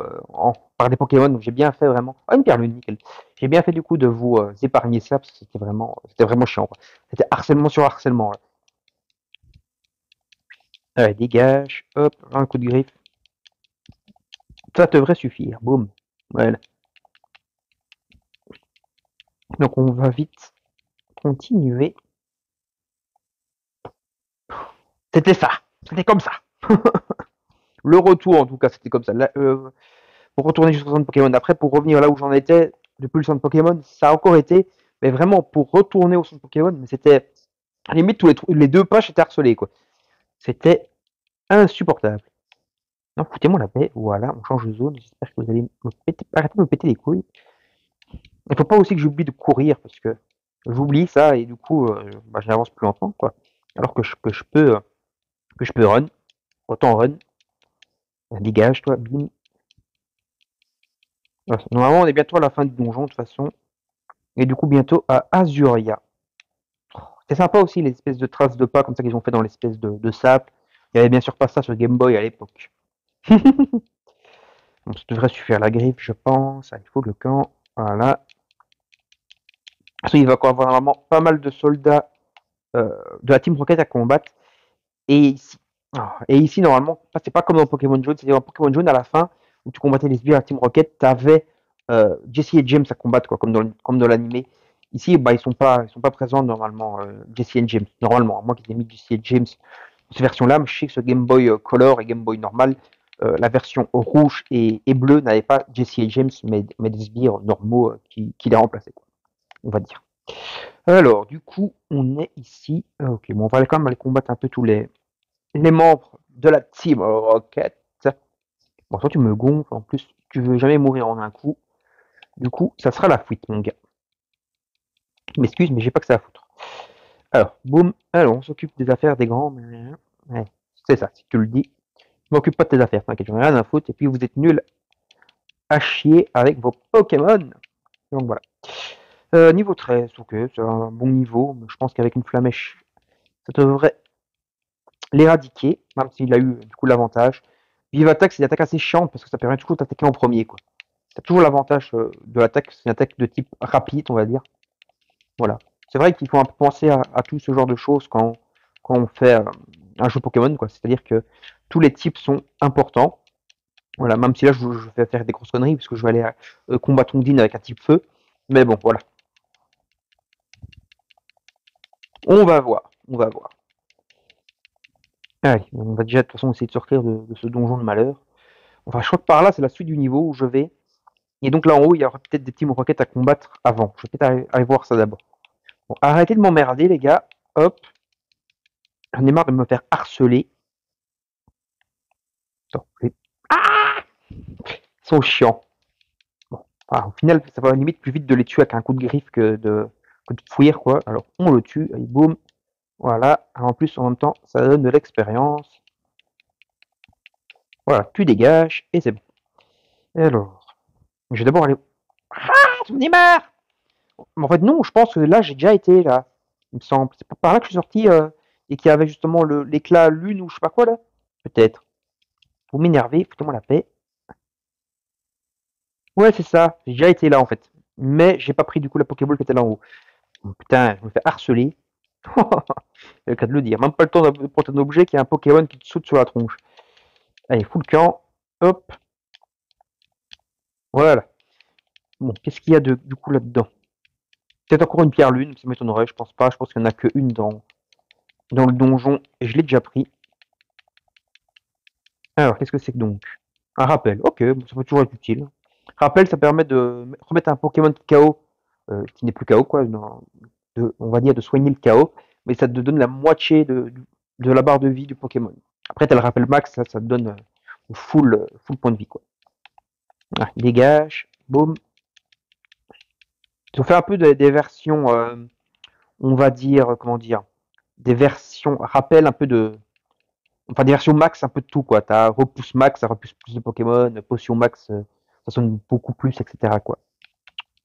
par des Pokémon. Donc j'ai bien fait vraiment. Ah, une perlune, nickel. J'ai bien fait du coup de vous épargner ça parce que c'était vraiment chiant, quoi. C'était harcèlement sur harcèlement, là. Allez, dégage. Hop, un coup de griffe. Ça devrait suffire. Boum. Voilà. Donc on va vite continuer. C'était ça. C'était comme ça. Le retour, en tout cas, c'était comme ça. Là, pour retourner jusqu'au centre Pokémon. Après, pour revenir là où j'en étais, depuis le centre Pokémon, ça a encore été, mais vraiment pour retourner au centre Pokémon, mais c'était limite les deux pages étaient harcelés, quoi. C'était insupportable. Non, foutez-moi la paix. Voilà, on change de zone. J'espère que vous allez arrêter de me péter les couilles. Il faut pas aussi que j'oublie de courir parce que j'oublie ça et du coup, bah, je n'avance plus lentement, quoi. Alors que je peux run, autant run. Dégage, toi, bim. Voilà. Normalement, on est bientôt à la fin du donjon de toute façon. Et du coup, bientôt à Azuria. C'est sympa aussi les espèces de traces de pas comme ça qu'ils ont fait dans l'espèce de sable. Il y avait bien sûr pas ça sur Game Boy à l'époque. Donc ça devrait suffire la griffe, je pense. Ah, il faut le camp. Voilà. Parce qu'il va encore avoir normalement pas mal de soldats de la Team Rocket à combattre. Et ici, et ici normalement, c'est pas comme dans Pokémon Jaune. C'est-à-dire dans Pokémon Jaune, à la fin, où tu combattais les sbires à Team Rocket, t'avais Jesse et James à combattre, quoi, comme dans l'animé. Ici, bah, ils sont pas présents normalement, Jesse et James. Normalement, à moins qu'ils aient mis Jesse et James cette version-là, mais je sais que ce Game Boy Color et Game Boy normal, la version rouge et bleue n'avait pas Jesse et James, mais des sbires normaux qui les remplaçaient, quoi, on va dire. Alors, du coup, on est ici. Ok, bon, on va quand même aller combattre un peu tous les membres de la Team Rocket. Bon, toi, tu me gonfles, en plus, tu veux jamais mourir en un coup. Du coup, ça sera la fuite, mon gars. Je m'excuse, mais j'ai pas que ça à foutre. Alors, boum, alors, on s'occupe des affaires des grands. Ouais, c'est ça, si tu le dis. Je m'occupe pas de tes affaires, t'inquiète, j'en ai rien à foutre. Et puis, vous êtes nuls à chier avec vos Pokémon. Donc voilà. Niveau 13, ok, c'est un bon niveau. Mais je pense qu'avec une flamèche, ça devrait l'éradiquer, même s'il a eu du coup l'avantage. Vive attaque, c'est une attaque assez chiante parce que ça permet toujours d'attaquer en premier, quoi. T'as toujours l'avantage de l'attaque, c'est une attaque de type rapide, on va dire. Voilà. C'est vrai qu'il faut un peu penser à tout ce genre de choses quand on fait un jeu Pokémon, quoi. C'est-à-dire que tous les types sont importants. Voilà, même si là je vais faire des grosses conneries puisque je vais aller combattre Ondine avec un type feu. Mais bon, voilà. On va voir. On va voir. Allez, on va déjà de toute façon essayer de sortir de ce donjon de malheur. Enfin, je crois que par là, c'est la suite du niveau où je vais. Et donc là en haut, il y aura peut-être des Team Rocket à combattre avant. Je vais peut-être aller voir ça d'abord. Bon, arrêtez de m'emmerder, les gars. Hop. J'en ai marre de me faire harceler. Attends, ah, ils sont chiants. Bon, enfin, au final, ça va limite plus vite de les tuer avec un coup de griffe que de fouiller, quoi. Alors, on le tue, allez, boum. Voilà. En plus, en même temps, ça donne de l'expérience. Voilà, tu dégages, et c'est bon. Alors, je vais d'abord aller... Ah, j'en ai marre. Mais en fait, non, je pense que là, j'ai déjà été, là. Il me semble. C'est pas par là que je suis sorti et qu'il y avait justement l'éclat lune ou je sais pas quoi, là. Peut-être. Vous m'énervez, foutez-moi la paix. Ouais, c'est ça. J'ai déjà été là, en fait. Mais j'ai pas pris du coup la Pokéball qui était là en haut. Oh, putain, je me fais harceler. C'est le cas de le dire. Même pas le temps de prendre un objet qui a un Pokémon qui te saute sur la tronche. Allez, full camp. Hop. Voilà. Bon, qu'est-ce qu'il y a du coup là-dedans? Peut-être encore une pierre lune, ça m'étonnerait, je pense pas. Je pense qu'il n'y en a qu'une dans le donjon et je l'ai déjà pris. Alors, qu'est-ce que c'est que donc? Un rappel. Ok, bon, ça peut toujours être utile. Rappel, ça permet de remettre un Pokémon KO, qui n'est plus KO, quoi, on va dire de soigner le KO, mais ça te donne la moitié de la barre de vie du Pokémon. Après, tu as le rappel max, ça te donne full point de vie, quoi. Ah, dégage, boum. Ils ont fait un peu des versions, on va dire, comment dire, des versions rappel un peu enfin des versions max un peu de tout, quoi. T'as repousse max, ça repousse plus de Pokémon, potion max, ça sonne beaucoup plus, etc., quoi.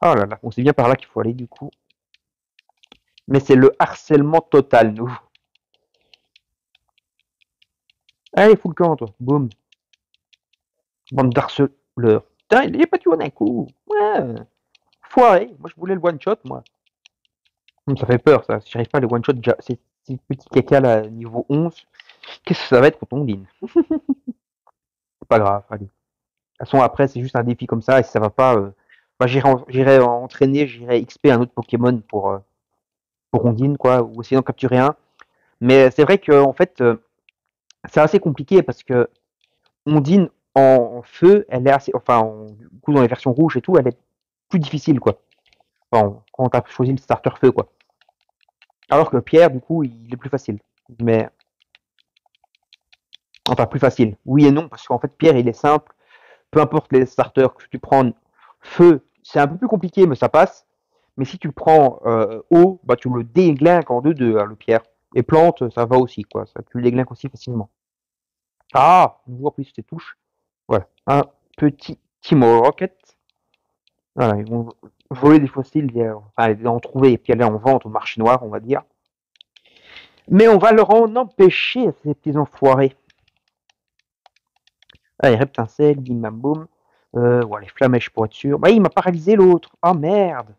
Oh là là, on sait bien par là qu'il faut aller du coup. Mais c'est le harcèlement total, nous. Allez, fous le camp, toi. Boum. Bande d'harceleurs. Putain, il est pas tué d'un coup. Ouais. Foiré. Moi, je voulais le one-shot, moi. Ça fait peur, ça. Si j'arrive pas à le one-shot, déjà, ces petits caca là, niveau 11, qu'est-ce que ça va être quand on line? C'est pas grave, allez. De toute façon, après, c'est juste un défi comme ça, et si ça va pas, bah, j'irai entraîner, j'irai XP un autre Pokémon pour Ondine, quoi, ou essayer d'en capturer un. Mais c'est vrai que, en fait, c'est assez compliqué parce que Ondine en feu, elle est assez, enfin, du coup, dans les versions rouges et tout, elle est plus difficile, quoi. Enfin, quand t'as choisi le starter feu, quoi. Alors que Pierre, du coup, il est plus facile. Mais, enfin, plus facile. Oui et non, parce qu'en fait, Pierre, il est simple. Peu importe les starters que tu prends, feu, c'est un peu plus compliqué, mais ça passe. Mais si tu le prends eau, bah tu le déglingues en deux, hein, le pierre. Et plante, ça va aussi, quoi. Ça, tu le déglingues aussi facilement. Ah, on voit plus tes touches. Voilà. Un petit Timo Rocket. Voilà, ils vont voler des fossiles, enfin, en trouver et puis aller en vente au marché noir, on va dire. Mais on va leur en empêcher, ces petits enfoirés. Allez, Reptincelle, bim bam boum. Ouais, les flamèches pour être sûr. Bah, il m'a paralysé l'autre. Ah merde.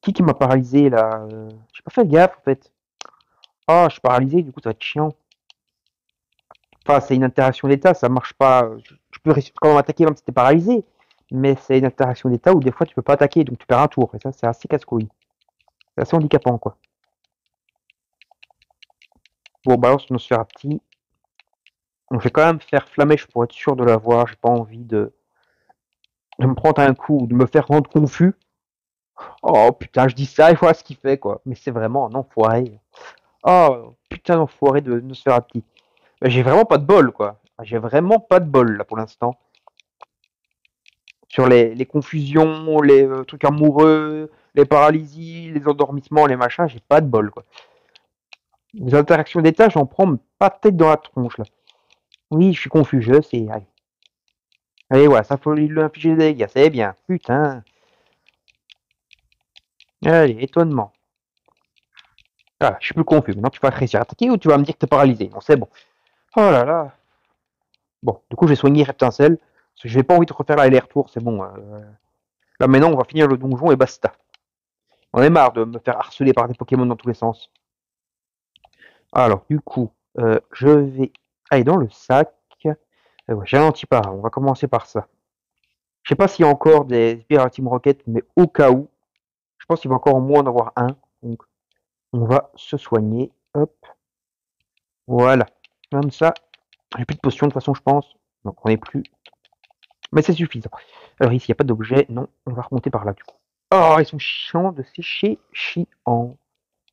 Qui m'a paralysé là J'ai pas fait gaffe en fait. Ah, je suis paralysé, du coup ça va être chiant. Enfin, c'est une interaction d'état, ça marche pas. Tu peux quand même attaquer même si t'es paralysé. Mais c'est une interaction d'état où des fois tu peux pas attaquer, donc tu perds un tour. Et ça, c'est assez casse-couille. C'est assez handicapant quoi. Bon, balance Nosferapti. On vais quand même faire Flamèche pour être sûr de l'avoir. J'ai pas envie de me prendre un coup, de me faire rendre confus. Oh putain, je dis ça et voilà ce qu'il fait quoi. Mais c'est vraiment un enfoiré. Oh putain d'enfoiré de Nosferapti. J'ai vraiment pas de bol, quoi. J'ai vraiment pas de bol, là, pour l'instant. Sur les confusions, les trucs amoureux, les paralysies, les endormissements, les machins, j'ai pas de bol, quoi. Les interactions d'état, j'en prends pas tête dans la tronche, là. Oui, je suis confus, je sais. Allez, allez voilà, ça faut lui infliger des dégâts, c'est bien. Putain. Allez, étonnement. Ah, je suis plus confus. Maintenant, tu vas réussir à attaquer ou tu vas me dire que t'es paralysé? Non, c'est bon. Oh là là. Bon, du coup, j'ai soigné Reptincelle. Parce que j'ai pas envie de refaire l'aller-retour, c'est bon. Là, maintenant, on va finir le donjon et basta. On est marre de me faire harceler par des Pokémon dans tous les sens. Alors, du coup, je vais aller dans le sac. Ouais, j'ai un anti-para, on va commencer par ça. Je sais pas s'il y a encore des Spirit Team Rocket, mais au cas où, je pense qu'il va encore au moins en avoir un. Donc, on va se soigner. Hop, voilà. Comme ça, j'ai plus de potions de toute façon, je pense. Donc, on est plus. Mais c'est suffisant. Alors, ici, il n'y a pas d'objet. Non, on va remonter par là, du coup. Oh, ils sont chiants de sécher chiant.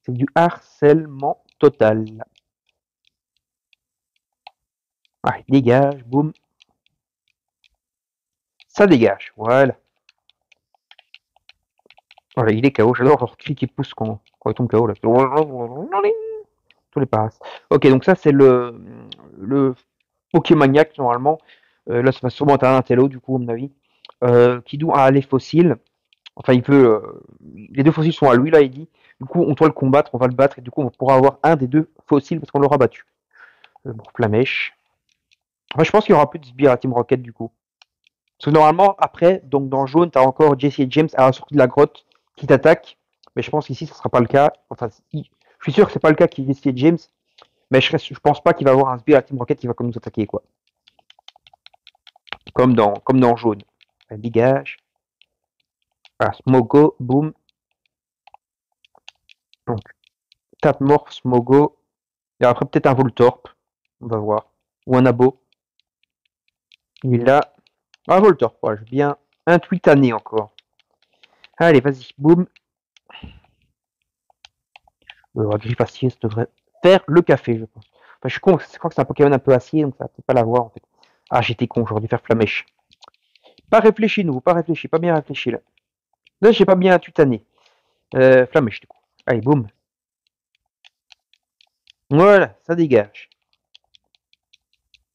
C'est du harcèlement total. Ouais, dégage, boum. Ça dégage, voilà. Voilà, il est KO. J'adore leur cri qui pousse quand il tombe KO. Là. Tous les passes. Ok, donc ça, c'est le Pokémaniac, normalement. Là, ça va sûrement être un Intello, du coup, à mon avis. Qui doit aller fossile. Enfin, il peut. Les deux fossiles sont à lui, là, il dit. Du coup, on doit le combattre, on va le battre, et du coup, on pourra avoir un des deux fossiles parce qu'on l'aura battu. Bon, Flamèche. Enfin, je pense qu'il y aura plus de sbires à Team Rocket, du coup. Parce que normalement, après, donc dans jaune, t'as encore Jesse et James à la sortie de la grotte qui t'attaquent. Mais je pense qu'ici, ça sera pas le cas. Enfin, je suis sûr que c'est pas le cas qui est Jesse et James. Mais je pense pas qu'il va y avoir un sbire à Team Rocket qui va comme nous attaquer, quoi. Comme dans jaune. Dégage. Voilà, Smogo, boum. Donc, tape morph, Smogo. Et après, peut-être un Voltorb. On va voir. Ou un Abo. Il est là. Un Voltorb, voilà, j'ai bien un tweet année encore. Allez, vas-y, boum. Griffe acier, ça devrait faire le café, je pense. Enfin, je suis con, je crois que c'est un Pokémon un peu acier, donc ça va peut-être pas l'avoir en fait. Ah, j'étais con, j'aurais dû faire Flamèche. Pas réfléchi, nous, pas réfléchi, pas bien réfléchi là. Là, j'ai pas bien tutané. Flamèche, du coup. Allez, boum. Voilà, ça dégage.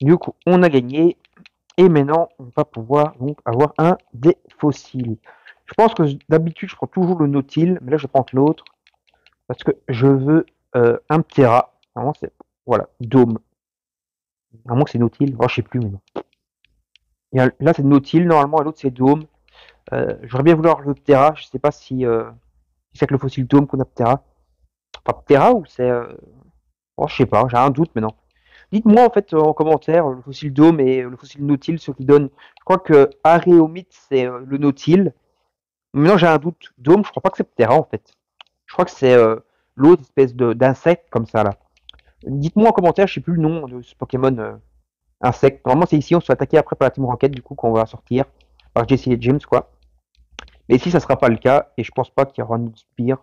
Du coup, on a gagné. Et maintenant, on va pouvoir donc avoir un des fossiles. Je pense que d'habitude, je prends toujours le Nautile, mais là, je vais prendre l'autre. Parce que je veux un Ptera. Vraiment, c'est. Voilà, Dôme. Vraiment que c'est Nautile. Oh, je sais plus, mais non. Là, c'est Nautile normalement, et l'autre, c'est Dôme. J'aurais bien voulu avoir le Ptera. Je sais pas si c'est avec le fossile Dôme qu'on a Ptera. Enfin, Ptera ou c'est. Oh, je sais pas, j'ai un doute, mais non. Dites-moi en fait en commentaire le fossile Dôme et le fossile Nautile, ce qui donne. Je crois que Aréomite, c'est le Nautile. Maintenant, j'ai un doute. Dôme, je crois pas que c'est Ptera en fait. Je crois que c'est l'autre espèce d'insecte comme ça là. Dites-moi en commentaire, je sais plus le nom de ce Pokémon insecte. Normalement, c'est ici, on se fait attaquer après par la Team Rocket, du coup, qu'on va sortir par Jesse et James, quoi. Mais ici, ça sera pas le cas, et je pense pas qu'il y aura une spire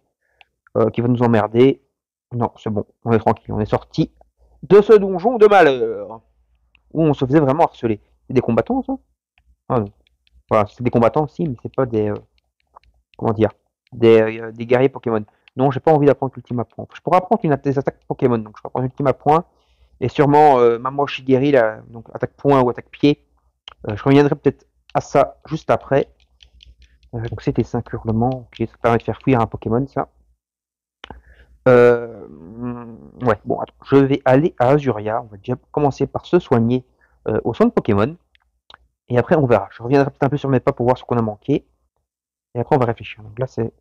qui va nous emmerder. Non, c'est bon, on est tranquille, on est sorti de ce donjon de malheur où on se faisait vraiment harceler. C'est des combattants, ça? Ah non. Voilà, c'est des combattants aussi, mais c'est pas des. Comment dire? Des guerriers Pokémon. Non, j'ai pas envie d'apprendre l'ultime point. Je pourrais apprendre des attaques Pokémon, donc je vais apprendre l'ultime point. Et sûrement Maman Shigeri, là, donc attaque point ou attaque pied. Je reviendrai peut-être à ça juste après. Donc c'était 5 hurlements, ok, ça permet de faire fuir un Pokémon, ça. Ouais, bon, attends, je vais aller à Azuria. On va déjà commencer par se soigner au centre Pokémon. Et après, on verra. Je reviendrai peut-être un peu sur mes pas pour voir ce qu'on a manqué. Et après, on va réfléchir. Donc là, c'est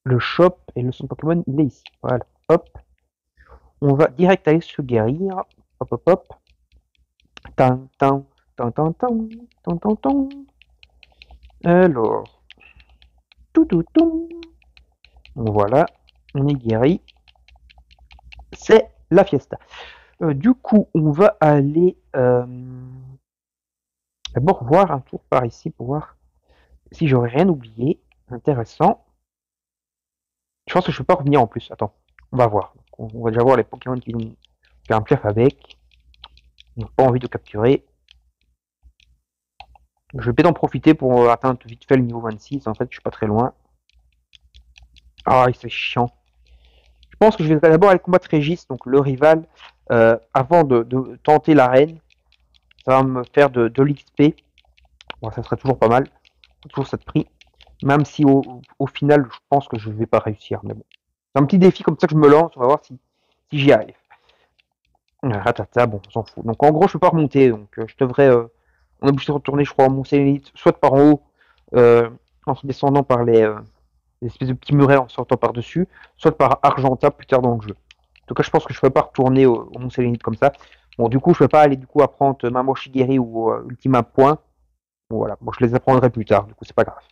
le shop et le centre Pokémon, il est ici. Voilà, hop. On va direct aller se guérir. Hop, hop, hop. Tan, tan, tan, tan, tan, tan, tan, tan. Alors, tout, tout, tout. Voilà, on est guéri. C'est la fiesta. Du coup, on va aller d'abord voir un tour par ici pour voir si j'aurais rien oublié. Intéressant. Je pense que je peux pas revenir en plus. Attends, on va voir. On va déjà voir les Pokémon qui vont faire un piaf avec. On n'a pas envie de capturer. Je vais peut-être en profiter pour atteindre vite fait le niveau 26. En fait, je suis pas très loin. Ah, c'est chiant. Je pense que je vais d'abord aller combattre Régis, donc le rival, avant de tenter l'arène. Ça va me faire de l'XP. Bon, ça serait toujours pas mal. Toujours ça de prix. Même si au final, je pense que je vais pas réussir. Mais bon. C'est un petit défi comme ça que je me lance. On va voir si j'y arrive. Ratata, bon, on s'en fout. Donc en gros, je peux pas remonter. Donc je devrais. On est obligé de retourner, je crois, en Mont Sélénite, soit par en haut, en se descendant par les espèces de petits murets en sortant par-dessus, soit par Argenta plus tard dans le jeu. En tout cas, je pense que je ne peux pas retourner au Mont Sélénite comme ça. Bon, du coup, je ne peux pas aller du coup apprendre Maman Shigeri ou Ultima Point. Bon, voilà, bon, je les apprendrai plus tard, du coup, c'est pas grave.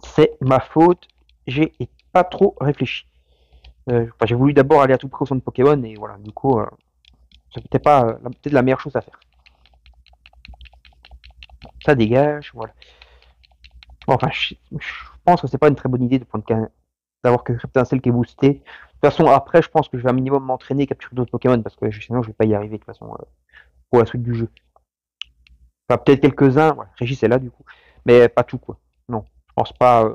C'est ma faute, j'ai pas trop réfléchi. J'ai voulu d'abord aller à tout prix au centre Pokémon et voilà, du coup, c'était pas peut-être la meilleure chose à faire. Ça dégage, voilà. Bon, enfin, je pense que c'est pas une très bonne idée d'avoir que Cryptincelle qui est boosté. De toute façon, après, je pense que je vais un minimum m'entraîner, capturer d'autres Pokémon parce que sinon, je vais pas y arriver de toute façon pour la suite du jeu. Enfin, peut-être quelques-uns. Voilà. Régis est là du coup, mais pas tout quoi. Non, je pense pas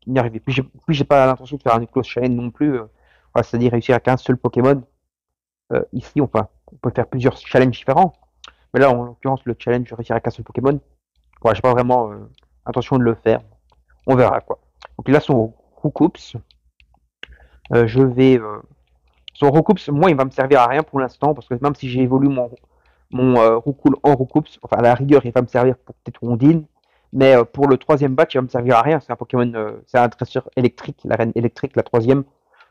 y arriver. Puis j'ai pas l'intention de faire un close challenge non plus. Voilà, c'est-à-dire réussir à 15 seuls Pokémon. Ici, on peut faire plusieurs challenges différents. Mais là, en l'occurrence, le challenge de réussir à 15 seuls Pokémon, ouais, j'ai pas vraiment intention de le faire. On verra quoi. Donc là, son Roucoups. Je vais. Son Roucoups, moi, il va me servir à rien pour l'instant, parce que même si j'ai évolué mon Roucoule en Roucoups, enfin, à la rigueur, il va me servir pour peut-être Rondine, mais pour le troisième batch, il va me servir à rien. C'est un Pokémon, c'est un dresseur électrique, la reine électrique, la troisième.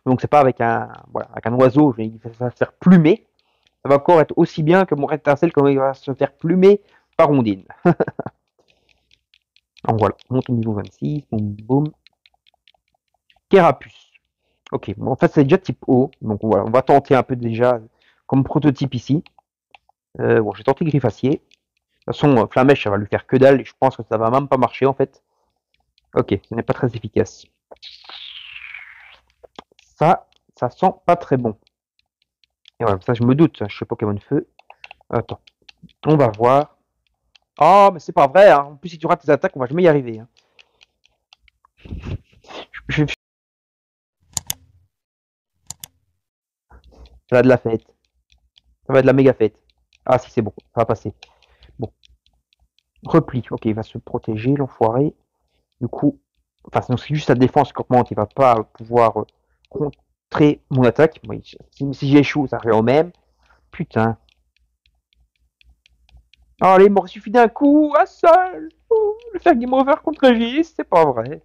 Donc, c'est pas avec voilà, avec un oiseau, il va se faire plumer. Ça va encore être aussi bien que mon Rétincelle quand il va se faire plumer par Rondine. Donc voilà, on monte au niveau 26, boum boum. Carapuce. Ok, bon, en fait c'est déjà type O, donc voilà, on va tenter un peu déjà comme prototype ici. Bon, j'ai tenté Griffacier. De toute façon, Flamèche, ça va lui faire que dalle, et je pense que ça va même pas marcher en fait. Ok, ce n'est pas très efficace. Ça sent pas très bon. Et voilà, ça je me doute, je suis Pokémon Feu. Attends, on va voir. Oh, mais c'est pas vrai, hein. En plus si tu rates tes attaques, on va jamais y arriver. Hein. Je... Ça va de la fête. Ça va de la méga fête. Ah si c'est bon, ça va passer. Bon, repli. Ok, il va se protéger, l'enfoiré. Du coup, Enfin, sinon, c'est juste sa défense qui augmente, il va pas pouvoir contrer mon attaque. Moi, si j'échoue, ça revient au même. Putain. Oh, allez, il m'aurait suffi d'un coup, un seul. Oh, le faire game over contre Régis, c'est pas vrai.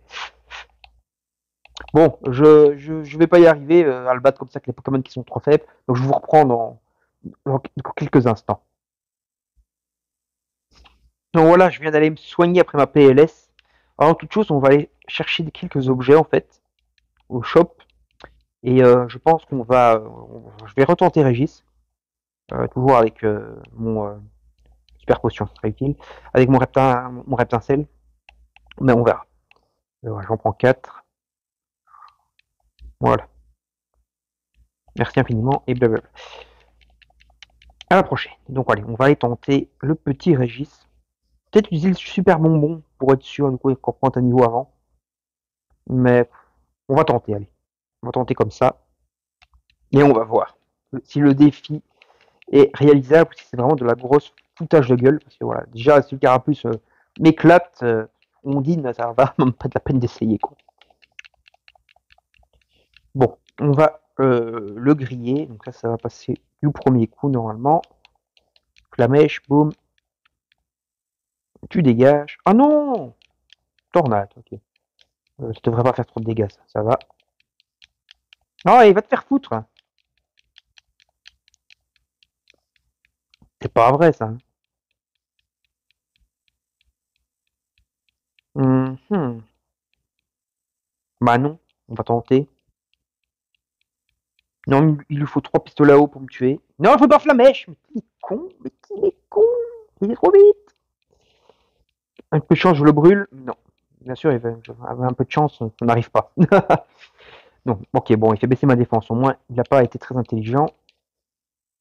Bon, je vais pas y arriver à le battre comme ça avec les Pokémon qui sont trop faibles. Donc je vous reprends dans quelques instants. Donc voilà, je viens d'aller me soigner après ma PLS. Avant toute chose, on va aller chercher quelques objets en fait au shop. Et je pense je vais retenter Régis, toujours avec mon super potion, très utile, avec mon reptincelle. Mais on verra. Voilà, j'en prends 4. Voilà. Merci infiniment et blablabla. À la prochaine. Donc allez, on va aller tenter le petit Régis. Peut-être utiliser le super bonbon pour être sûr du coup qu'on prend un niveau avant. Mais on va tenter, allez. On va tenter comme ça. Et on va voir si le défi est réalisable ou si c'est vraiment de la grosse foutage de gueule. Parce que voilà, déjà si le carapuce m'éclate, Ondine, ça va même pas de la peine d'essayer quoi. Bon, on va le griller. Donc là ça va passer du premier coup normalement. Flamèche, boum. Tu dégages. Ah non! Tornade, ok. Ça devrait pas faire trop de dégâts, ça va. Non, il va te faire foutre. C'est pas vrai, ça. Mhm. Bah non, on va tenter. Non, il lui faut 3 pistolets à eau pour me tuer. Non, il faut pas flamèche. Mais qui est con? Mais qui est con? Il est trop vite. Un peu de chance, je le brûle. Non. Bien sûr, avec un peu de chance, ça n'arrive pas. Non, ok, bon, il fait baisser ma défense. Au moins, il n'a pas été très intelligent.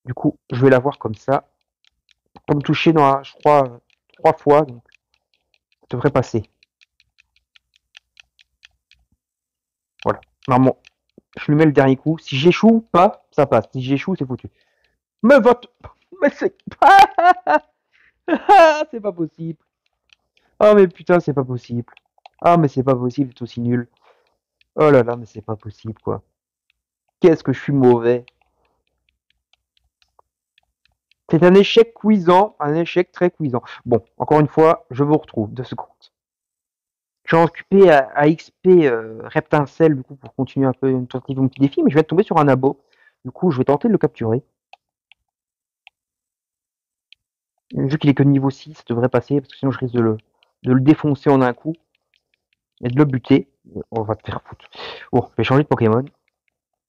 Du coup, je vais l'avoir comme ça. Comme touché dans je crois, 3 fois. Donc, ça devrait passer. Voilà. Normalement, je lui mets le dernier coup. Si j'échoue, pas, ça passe. Si j'échoue, c'est foutu. Mais vote. Mais c'est. C'est pas possible. Oh mais putain, c'est pas possible. Ah mais c'est pas possible d'être aussi nul. Oh là là, mais c'est pas possible quoi. Qu'est-ce que je suis mauvais. C'est un échec cuisant, un échec très cuisant. Bon, encore une fois, je vous retrouve 2 secondes. Je suis occupé à XP Reptincelle du coup pour continuer un peu une tentative de mon petit défi, mais je vais tomber sur un abo. Du coup, je vais tenter de le capturer. Vu qu'il est que niveau 6, ça devrait passer, parce que sinon je risque de le défoncer en un coup et de le buter. On va te faire foutre. Bon, je vais changer de Pokémon.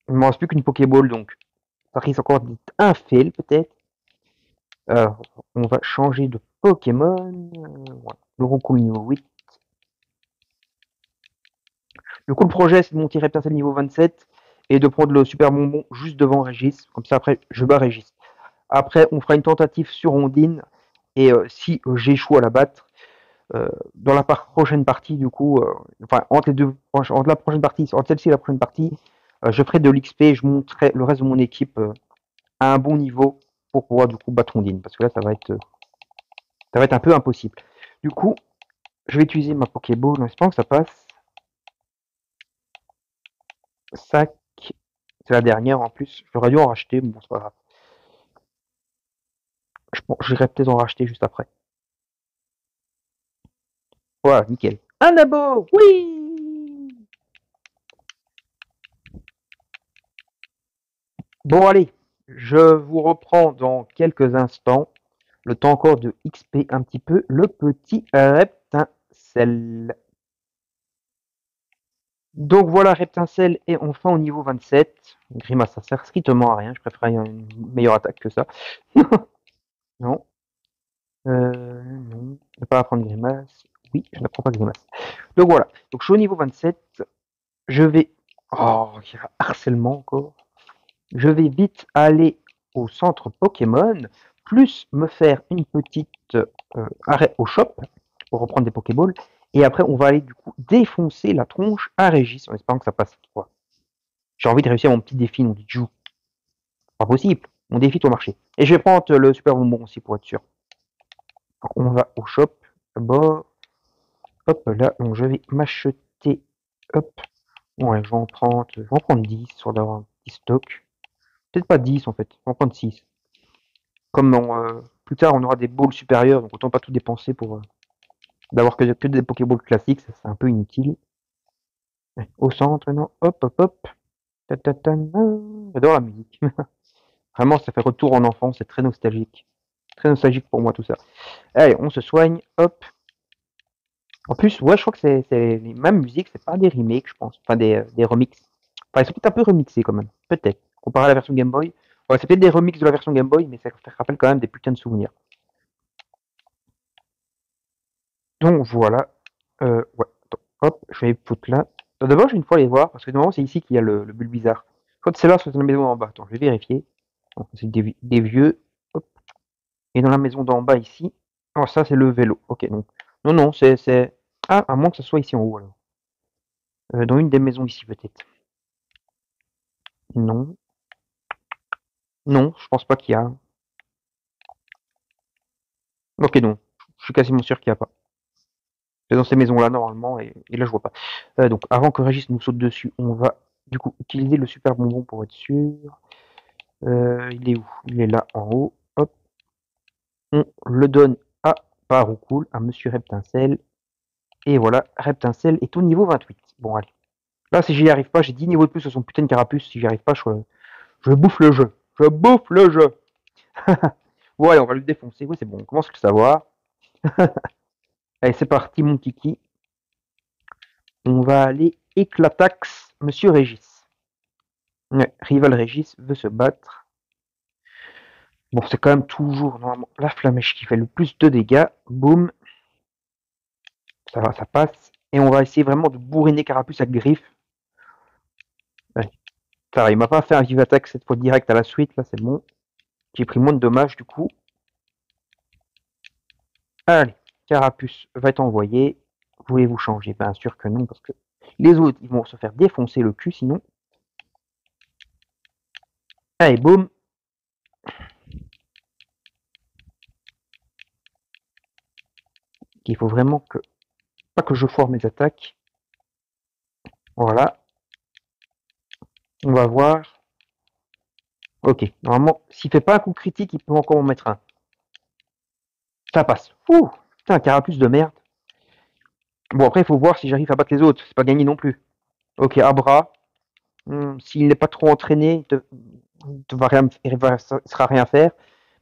Il ne me reste plus qu'une Pokéball, donc ça risque encore d'être un fail peut-être. On va changer de Pokémon. Voilà. Le Roncoul niveau 8. Du coup, le projet, c'est de monter Reptincelle niveau 27 et de prendre le super bonbon juste devant Régis. Comme ça, après, je bats Régis. Après, on fera une tentative sur Ondine. Et si j'échoue à la battre, dans la prochaine partie, du coup, enfin, entre la prochaine partie, entre celle-ci et la prochaine partie, je ferai de l'XP et je monterai le reste de mon équipe à un bon niveau pour pouvoir, du coup, battre Ondine. Parce que là, ça va être un peu impossible. Du coup, je vais utiliser ma Pokéball en espérant que ça passe. Sac. C'est la dernière en plus. J'aurais dû en racheter, mais bon, c'est pas grave. J'irai peut-être en racheter juste après. Voilà, nickel. Un abo. Oui. Bon, allez. Je vous reprends dans quelques instants. Le temps encore de XP un petit peu le petit Reptincelle. Donc voilà, Reptincelle est enfin au niveau 27. Grimace, ça sert strictement à rien. Je préfère une meilleure attaque que ça. Non. Non. Je ne vais pas apprendre Grimace. Oui, je n'apprends pas Grimace. Donc voilà. Donc je suis au niveau 27. Je vais. Oh, il y a harcèlement encore. Je vais vite aller au centre Pokémon, plus me faire une petite arrêt au shop pour reprendre des Pokéballs. Et après, on va aller du coup défoncer la tronche à Régis en espérant que ça passe. J'ai envie de réussir mon petit défi, mon petit jou. Pas possible. Mon défi au marché. Et je vais prendre le super bonbon aussi pour être sûr. Donc, on va au shop d'abord. Hop là, donc je vais m'acheter tester. Hop. Ouais, je vais en prendre 10, histoire d'avoir un petit stock. Peut-être pas 10 en fait, je vais en prendre 6. Comme plus tard on aura des balls supérieurs, donc autant pas tout dépenser pour d'avoir que des Pokéballs classiques, ça c'est un peu inutile. Ouais, au centre maintenant, hop hop hop. J'adore la musique. Vraiment, ça fait retour en enfance, c'est très nostalgique. Très nostalgique pour moi tout ça. Allez, on se soigne, hop. En plus, ouais, je crois que c'est les mêmes musiques, c'est pas des remakes, je pense. Enfin, des remixes. Enfin, ils sont peut-être un peu remixés quand même. Peut-être. Comparé à la version Game Boy. Ouais, c'est peut-être des remixes de la version Game Boy, mais ça rappelle quand même des putains de souvenirs. Donc voilà. Ouais, attends, hop, je vais les foutre là. D'abord, je vais une fois les voir, parce que normalement, c'est ici qu'il y a le bulle bizarre. Je crois que c'est là, sur la maison en bas. Attends, je vais vérifier. Donc, c'est des vieux. Hop. Et dans la maison d'en bas ici. Oh, ça, c'est le vélo. Ok, donc. Non, non, c'est. Ah, à moins que ce soit ici en haut alors. Dans une des maisons ici, peut-être. Non. Non, je pense pas qu'il y a. Ok, non. Je suis quasiment sûr qu'il n'y a pas. C'est dans ces maisons-là, normalement, et là, je vois pas. Donc, avant que Régis nous saute dessus, on va, du coup, utiliser le super bonbon pour être sûr. Il est où? Il est là, en haut. Hop. On le donne à Baroucool, à Monsieur Reptincelle. Et voilà, Reptincelle est au niveau 28. Bon, allez. Là, si j'y arrive pas, j'ai 10 niveaux de plus sur son putain de carapuce. Si j'y arrive pas, je bouffe le jeu. Je bouffe le jeu. Bon, allez, on va le défoncer. Oui, c'est bon, on commence à le savoir. Allez, c'est parti, mon kiki. On va aller éclatax, Monsieur Régis. Ouais, Rival Régis veut se battre. Bon, c'est quand même toujours normalement la flamèche qui fait le plus de dégâts. Boum. Ça va, ça passe. Et on va essayer vraiment de bourriner Carapuce à griffe. Ouais. Ça va, il m'a pas fait un vive attaque cette fois direct à la suite. Là, c'est bon. J'ai pris moins de dommages du coup. Allez, Carapuce va être envoyé. Voulez-vous changer? Bien sûr que non, parce que les autres, ils vont se faire défoncer le cul sinon. Allez, boum. Il faut vraiment que. Pas que je foire mes attaques. Voilà. On va voir. Ok, normalement, s'il fait pas un coup critique, il peut encore en mettre un. Ça passe. Ouh, putain, un carapuce de merde. Bon, après, il faut voir si j'arrive à battre les autres. C'est pas gagné non plus. Ok, Abra. S'il n'est pas trop entraîné, il sera rien faire.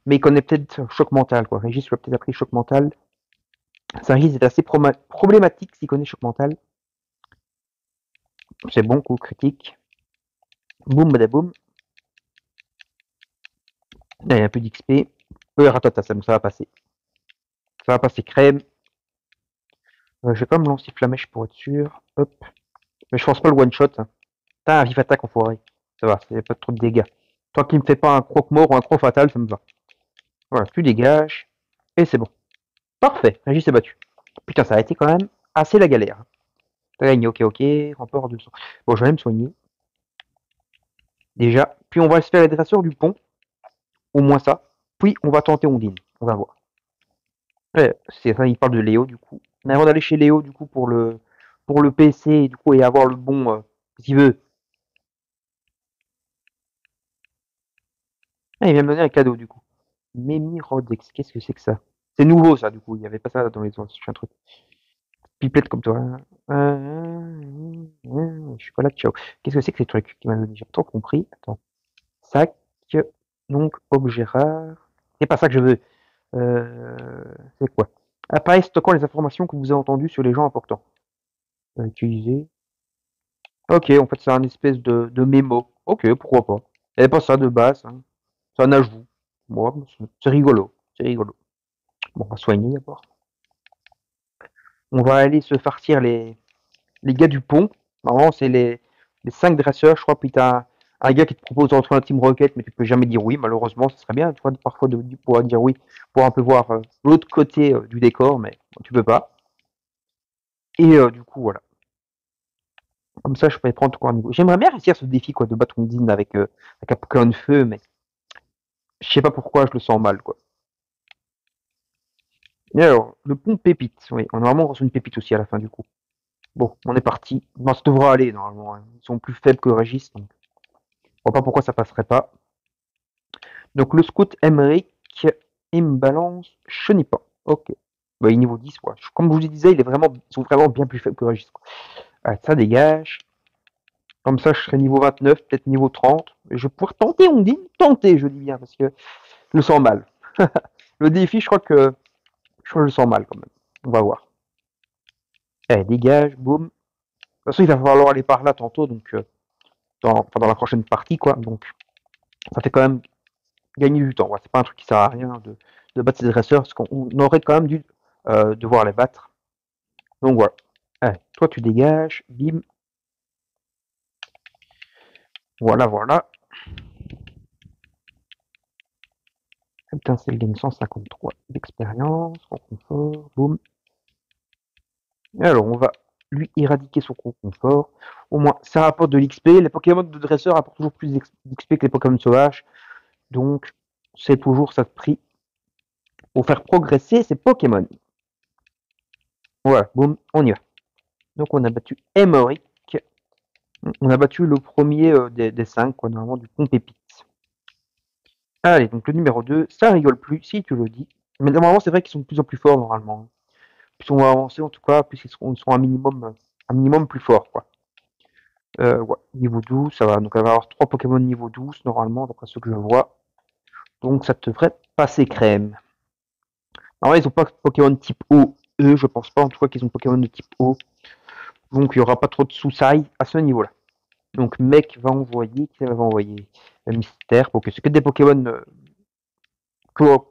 Mais il connaît peut-être choc mental, quoi. Régis lui a peut-être appris choc mental. Ça risque d'être assez problématique s'il connaît choc mental. C'est bon, coup critique. Boum, badaboum. Là, il y a un peu d'XP. Ratata, ça va passer. Ça va passer crème. Je vais quand même lancer flamèche pour être sûr. Hop. Mais je pense pas le one shot. Hein. T'as un vif attaque enfoiré. Ça va, c'est pas trop de dégâts. Toi qui me fais pas un croque-mort ou un croc fatal, ça me va. Voilà, tu dégages. Et c'est bon. Parfait, Régis est battu. Putain, ça a été quand même assez la galère. T'as gagné, ok, ok. Remport 200. Bon, je vais me soigner. Déjà. Puis on va se faire les dresseurs du pont. Au moins ça. Puis on va tenter Ondine. On va voir. Ouais, c'est ça, il parle de Léo du coup. Mais avant d'aller chez Léo du coup pour le PC du coup et avoir le bon s'il veut. Ah, il vient me donner un cadeau du coup. Memirodex, qu'est-ce que c'est que ça? C'est nouveau ça du coup, il n'y avait pas ça dans les anciens trucs. Pipelette comme toi. Chocolat ciao. Qu'est-ce que c'est que ces trucs qui m'a donné? J'ai pas trop compris. Attends. Sac, donc objet rare. C'est pas ça que je veux. C'est quoi? Appareil stockant les informations que vous avez entendues sur les gens importants. Utiliser. Ok, en fait c'est un espèce de mémo. Ok, pourquoi pas. Il n'y avait pas ça de base. Hein. C'est un ajout. Moi, c'est rigolo. C'est rigolo. Bon, on va soigner d'abord. On va aller se farcir les gars du pont. Normalement, c'est les 5 dresseurs, je crois. Puis t'as un gars qui te propose d'entrer dans Team Rocket, mais tu peux jamais dire oui. Malheureusement, ce serait bien, tu vois, parfois de pouvoir dire oui pour un peu voir l'autre côté du décor, mais bon, tu peux pas. Et du coup, voilà. Comme ça, je pourrais prendre encore un niveau. J'aimerais bien réussir ce défi, quoi, de battre Ondine avec un Pokémon de feu, mais je sais pas pourquoi je le sens mal, quoi. Et alors, le pont pépite. Oui, normalement, on reçoit une pépite aussi à la fin, du coup. Bon, on est parti. Bon, ça devra aller normalement, hein. Ils sont plus faibles que Régis, donc je vois pas pourquoi ça passerait pas. Donc le scout Emmerich, il me balance Chenipan. Ok. Bah, il est niveau 10, quoi. Comme je vous le disais, ils sont vraiment bien plus faibles que Régis, quoi. Ah, ça dégage. Comme ça, je serai niveau 29, peut-être niveau 30. Et je vais pouvoir tenter, on dit. Tenter, je dis bien, parce que je le sens mal. Le défi, je crois que je le sens mal quand même. On va voir. Allez, dégage, boum. De toute façon, il va falloir aller par là tantôt, donc dans la prochaine partie, quoi. Donc, ça fait quand même gagner du temps. Ouais, c'est pas un truc qui sert à rien de battre ces dresseurs, parce qu'on aurait quand même dû devoir les battre. Donc voilà. Allez, toi tu dégages, bim. Voilà, voilà. Putain, c'est gagne 153 d'expérience, en confort, boum. Et alors, on va lui éradiquer son confort. Au moins, ça rapporte de l'XP. Les Pokémon de dresseur apportent toujours plus d'XP que les Pokémon sauvages. Donc, c'est toujours ça de prix pour faire progresser ces Pokémon. Voilà, boum, on y va. Donc, on a battu Emoric. On a battu le premier des 5, quoi, normalement, du pont Pépite. Allez, donc le numéro 2, ça rigole plus, si tu le dis. Mais normalement, c'est vrai qu'ils sont de plus en plus forts, normalement. Plus on va avancer, en tout cas, plus ils seront un minimum plus forts, quoi. Ouais, niveau 12, ça va. Donc, elle va avoir 3 Pokémon niveau 12, normalement, d'après ce que je vois. Donc, ça devrait passer crème. Alors, ils ont pas de Pokémon type O, eux, je pense pas, en tout cas, qu'ils ont Pokémon de type O. Donc, il y aura pas trop de sous-sailles à ce niveau-là. Donc, mec va envoyer, qui va envoyer Mystère, ok, c'est que des Pokémon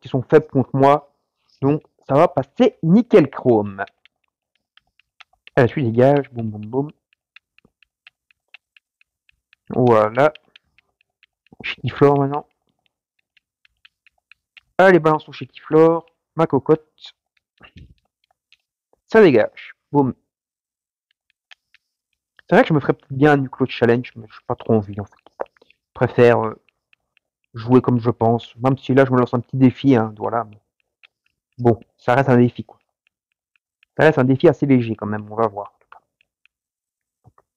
qui sont faibles contre moi. Donc, ça va passer nickel chrome. Allez, tu dégages, boum boum boum. Voilà. Chiquiflore maintenant. Allez, balançons Chiquiflore. Ma cocotte. Ça dégage. Boum. C'est vrai que je me ferais peut-être bien un Nuclo Challenge, mais je n'ai pas trop envie en fait. Je préfère jouer comme je pense. Même si là je me lance un petit défi, hein, voilà. Bon, ça reste un défi quoi. Ça reste un défi assez léger quand même, on va voir.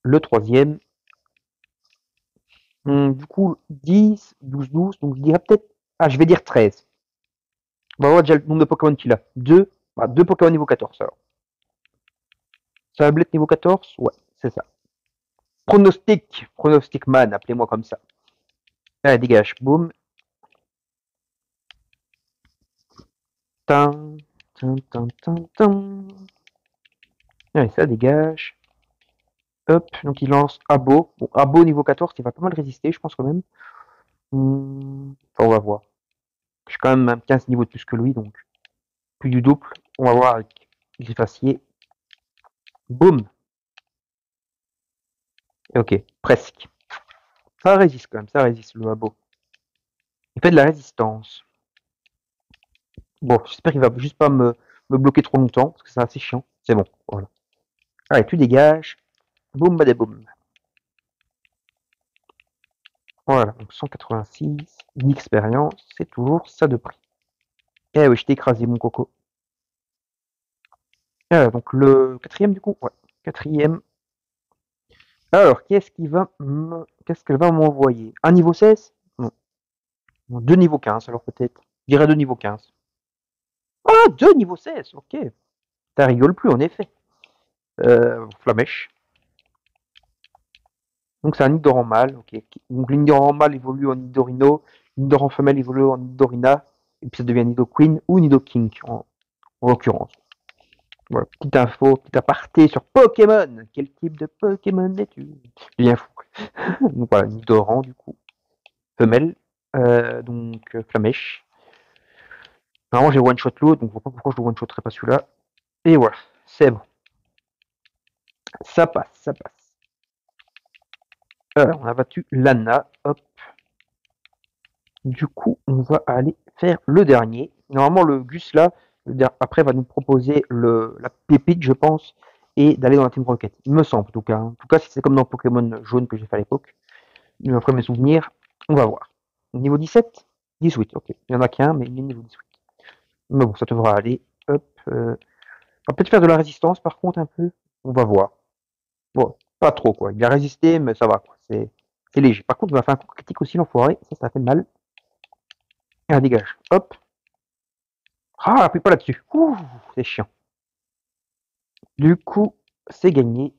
Le troisième. Du coup, 10, 12, 12, donc je dirais peut-être. Ah, je vais dire 13. On va voir déjà le nombre de Pokémon qu'il a. 2. Bah, 2 Pokémon niveau 14 alors. Sablette niveau 14. Ouais, c'est ça. Pronostic Man, appelez-moi comme ça. Allez, dégage, boum. Tin, tin, tin, tin, tin. Allez, ça dégage. Hop, donc il lance Abo. Bon, Abo niveau 14, il va pas mal résister, je pense quand même. Enfin, on va voir. J'ai quand même 15 niveaux de plus que lui, donc plus du double. On va voir avec Griffacier. Boum. Ok, presque. Ça résiste quand même, ça résiste le Abo. Il fait de la résistance. Bon, j'espère qu'il va juste pas me bloquer trop longtemps, parce que c'est assez chiant. C'est bon, voilà. Allez, tu dégages. Boum, boum. Voilà, donc 186 d'expérience, c'est toujours ça de prix. Eh oui, je t'ai écrasé, mon coco. Donc le quatrième, du coup, ouais, quatrième. Alors, qu'est-ce qu'elle va m'envoyer? Un niveau 16? Non. Deux niveau 15, alors peut-être. Je dirais deux niveau 15. Ah, deux niveau 16, ok. Ça rigole plus, en effet. Flamèche. Donc c'est un Nidoran mâle, ok. Donc le Nidoran mâle évolue en Nidorino, le Nidoran femelle évolue en Nidorina, et puis ça devient Nidoqueen ou Nidoking en l'occurrence. Voilà, petite info, petit aparté sur Pokémon. Quel type de Pokémon es-tu? Bien fou. Donc voilà, Nidoran du coup, femelle, donc Flamèche. Normalement j'ai one shot l'autre, donc je vois pas pourquoi je le one shotterais pas celui-là. Et voilà, c'est bon. Ça passe, ça passe. Alors, on a battu Lana, hop. Du coup, on va aller faire le dernier. Normalement, le Gus là, après va nous proposer la pépite, je pense, et d'aller dans la Team Rocket. Il me semble, en tout cas. En tout cas, si c'est comme dans Pokémon jaune que j'ai fait à l'époque. Après mes souvenirs, on va voir. Niveau 17? 18, ok. Il y en a qu'un, mais il est niveau 18. Mais bon, ça devra aller. Hop. On va peut-être faire de la résistance, par contre, un peu. On va voir. Bon, pas trop, quoi. Il a résisté, mais ça va, quoi. C'est léger. Par contre, il m'a fait un coup critique aussi, l'enfoiré. Ça fait mal. Et un dégage. Hop. Ah, appuie pas là-dessus. Ouh, c'est chiant. Du coup, c'est gagné.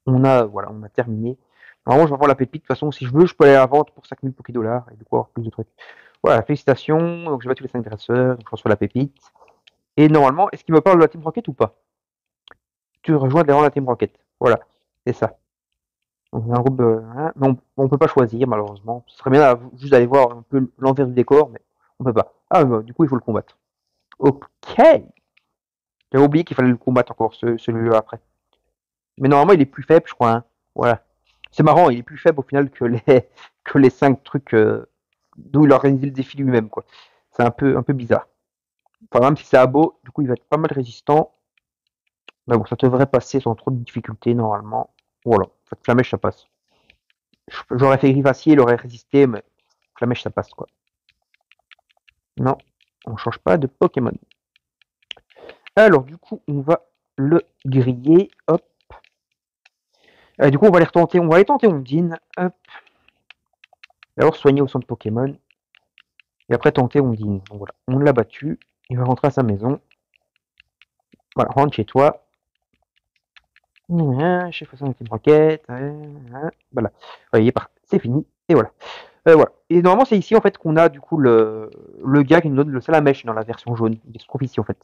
Voilà, on a terminé. Normalement, je vais avoir la pépite. De toute façon, si je veux, je peux aller à la vente pour 5000 Pokédollars et du coup avoir plus de trucs. Voilà, félicitations. Donc, j'ai battu les 5 dresseurs. Donc, je reçois la pépite. Et normalement, est-ce qu'il me parle de la Team Rocket ou pas? Tu rejoins derrière la Team Rocket. Voilà, c'est ça. Donc, un groupe, hein, mais on peut pas choisir, malheureusement. Ce serait bien juste d'aller voir un peu l'envers du décor, mais on peut pas. Ah, bah, du coup, il faut le combattre. Ok. J'avais oublié qu'il fallait le combattre encore, celui-là après. Mais normalement, il est plus faible, je crois, hein. Voilà. C'est marrant, il est plus faible au final que que les 5 trucs d'où il a organisé le défi lui-même, quoi. C'est un peu bizarre. Enfin, même si c'est à beau, du coup, il va être pas mal résistant. Mais bon, ça devrait passer sans trop de difficultés, normalement. Voilà. Cette flamèche, ça passe. J'aurais fait Grivacier, il aurait résisté, mais flamèche, ça passe, quoi. Non, on change pas de Pokémon. Alors, du coup, on va le griller. Hop. Du coup, on va les retenter. On va aller tenter Ondine. Hop. D'abord, soigner au centre Pokémon. Et après, tenter Ondine. Donc voilà, on l'a battu. Il va rentrer à sa maison. Voilà, rentre chez toi. Chez Façon une roquette. Voilà. Voyez, c'est fini. Et voilà. Voilà. Et normalement, c'est ici en fait qu'on a du coup le gars qui nous donne le Salamèche dans la version jaune. Il se trouve ici en fait,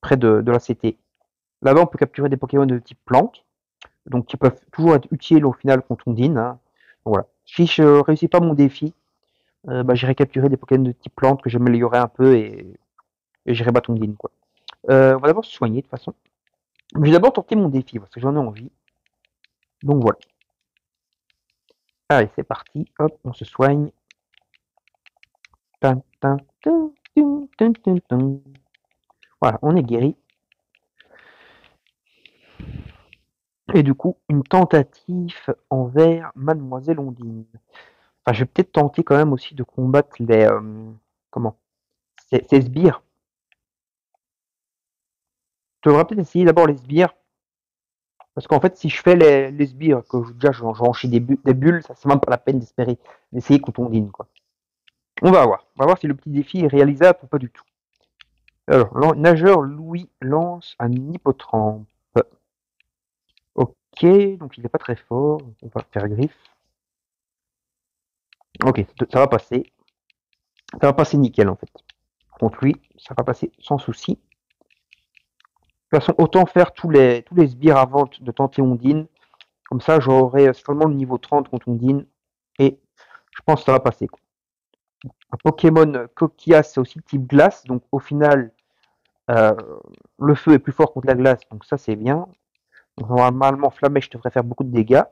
près de la CT. Là-bas, on peut capturer des Pokémon de type plante, donc qui peuvent toujours être utiles au final contre Ondine, hein. Donc, voilà. Si je réussis pas mon défi, bah, j'irai capturer des Pokémon de type plante que j'améliorerai un peu et j'irai battre Ondine, quoi. On va d'abord se soigner de toute façon. Mais je vais d'abord tenter mon défi parce que j'en ai envie. Donc voilà. Allez, c'est parti. Hop, on se soigne. Tin, tin, tin, tin, tin, tin, tin. Voilà, on est guéri. Et du coup, une tentative envers Mademoiselle Ondine. Enfin, je vais peut-être tenter quand même aussi de combattre les... comment? Ces sbires. Je devrais peut-être essayer d'abord les sbires. Parce qu'en fait, si je fais les sbires, que déjà j'en chie des bulles, ça c'est même pas la peine d'espérer d'essayer contre Ondine, quoi. On va voir. On va voir si le petit défi est réalisable ou pas du tout. Alors, nageur Louis lance un hippotrampe. Ok, donc il n'est pas très fort. On va faire griffe. Ok, ça va passer. Ça va passer nickel en fait. Contre lui, ça va passer sans souci. De toute façon, autant faire tous les sbires avant de tenter Ondine. Comme ça, j'aurai seulement le niveau 30 contre Ondine. Et je pense que ça va passer, quoi. Un Pokémon Coquillas, c'est aussi type glace. Donc au final, euh, le feu est plus fort contre la glace. Donc ça, c'est bien. Donc, normalement, Flamèche devrait faire beaucoup de dégâts.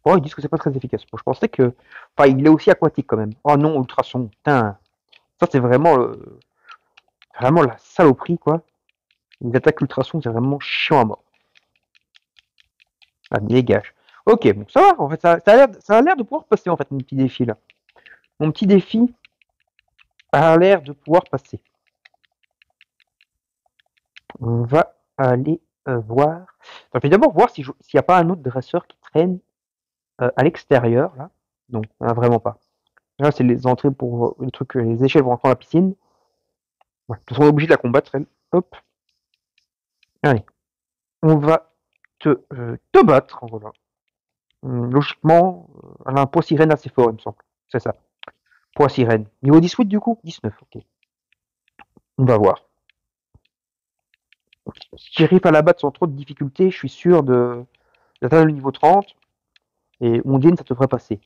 Oh, ils disent que c'est pas très efficace. Bon, je pensais que. Enfin, il est aussi aquatique quand même. Oh non, ultrason. Putain. Ça, c'est vraiment la saloperie, quoi. Les attaques ultrasons, c'est vraiment chiant à mort. Ah, dégage. Ok, bon, ça va. En fait, ça a l'air de pouvoir passer, en fait, mon petit défi, là. Mon petit défi a l'air de pouvoir passer. On va aller voir. Je vais d'abord voir s'il n'y a pas un autre dresseur qui traîne à l'extérieur, là. Non, vraiment pas. Là, c'est les entrées pour le truc, les échelles pour rentrer dans la piscine. Ouais, de toute façon, on est obligé de la combattre, elle. Hop. Allez. On va te battre, voilà. Logiquement, elle a un poids sirène assez fort, il me semble. C'est ça. Poids sirène. Niveau 18 du coup 19, ok. On va voir. Si j'arrive à la battre sans trop de difficultés, je suis sûr d'atteindre le niveau 30. Et Ondine, ça devrait passer.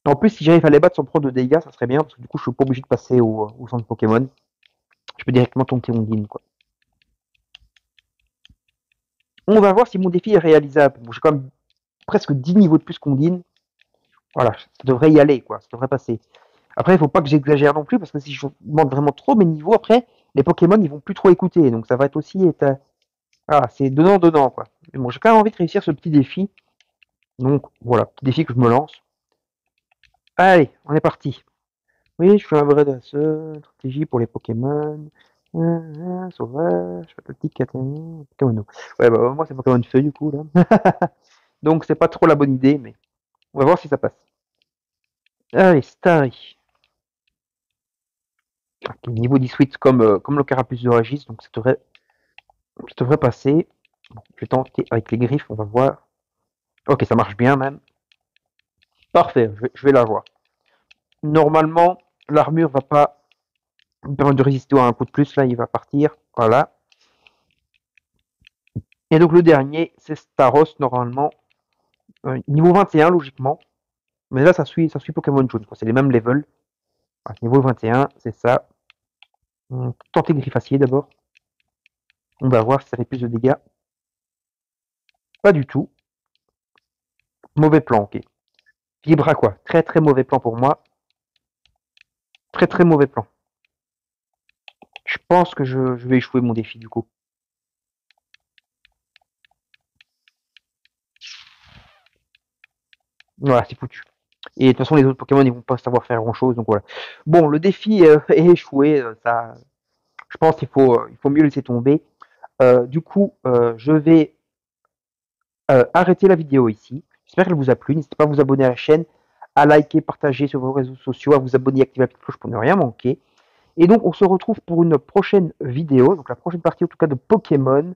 En plus, si j'arrive à les battre sans prendre de dégâts, ça serait bien, parce que du coup, je suis pas obligé de passer au centre Pokémon. Je peux directement tenter Ondine, quoi. On va voir si mon défi est réalisable. Bon, j'ai quand même presque 10 niveaux de plus qu'Ondine. Voilà, ça devrait y aller, quoi. Ça devrait passer. Après, il faut pas que j'exagère non plus, parce que si je monte vraiment trop mes niveaux, après, les Pokémon, ils vont plus trop écouter. Donc, ça va être aussi... Ah, c'est donnant, quoi. Mais bon, j'ai quand même envie de réussir ce petit défi. Donc, voilà, petit défi que je me lance. Allez, on est parti. Oui, je suis un vrai dresseur, stratégie pour les Pokémon. Sauvage, patati catani, Pokémon. Ouais, bah moi c'est Pokémon Feu du coup là. Donc c'est pas trop la bonne idée, mais on va voir si ça passe. Allez, Starry. Ok, niveau 18 comme le Carapuce de Régis, donc ça devrait passer. Bon, je vais tenter avec les griffes, on va voir. Ok, ça marche bien même. Parfait, je vais l'avoir. Normalement, l'armure va pas me permettre de résister à un coup de plus, là il va partir. Voilà. Et donc le dernier, c'est Staros, normalement. Niveau 21, logiquement. Mais là, ça suit Pokémon Jaune, quoi. C'est les mêmes levels. Voilà, niveau 21, c'est ça. Tenter Griffacier d'abord. On va voir si ça fait plus de dégâts. Pas du tout. Mauvais plan, ok. Vibra quoi. Très très mauvais plan pour moi. Très très mauvais plan. Je pense que je vais échouer mon défi du coup. Voilà, c'est foutu. Et de toute façon, les autres Pokémon, ils vont pas savoir faire grand chose, donc voilà. Bon, le défi est échoué. Ça, je pense qu'il faut mieux laisser tomber. Du coup, je vais arrêter la vidéo ici. J'espère qu'elle vous a plu. N'hésitez pas à vous abonner à la chaîne, à liker, partager sur vos réseaux sociaux, à vous abonner et activer la petite cloche pour ne rien manquer. Et donc, on se retrouve pour une prochaine vidéo, donc la prochaine partie en tout cas de Pokémon.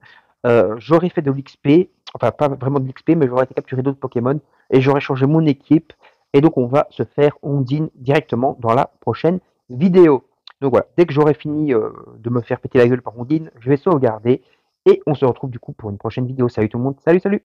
J'aurai fait de l'XP, enfin pas vraiment de l'XP, mais j'aurai été capturé d'autres Pokémon et j'aurai changé mon équipe. Et donc, on va se faire Ondine directement dans la prochaine vidéo. Donc voilà, dès que j'aurai fini de me faire péter la gueule par Ondine, je vais sauvegarder et on se retrouve du coup pour une prochaine vidéo. Salut tout le monde, salut, salut!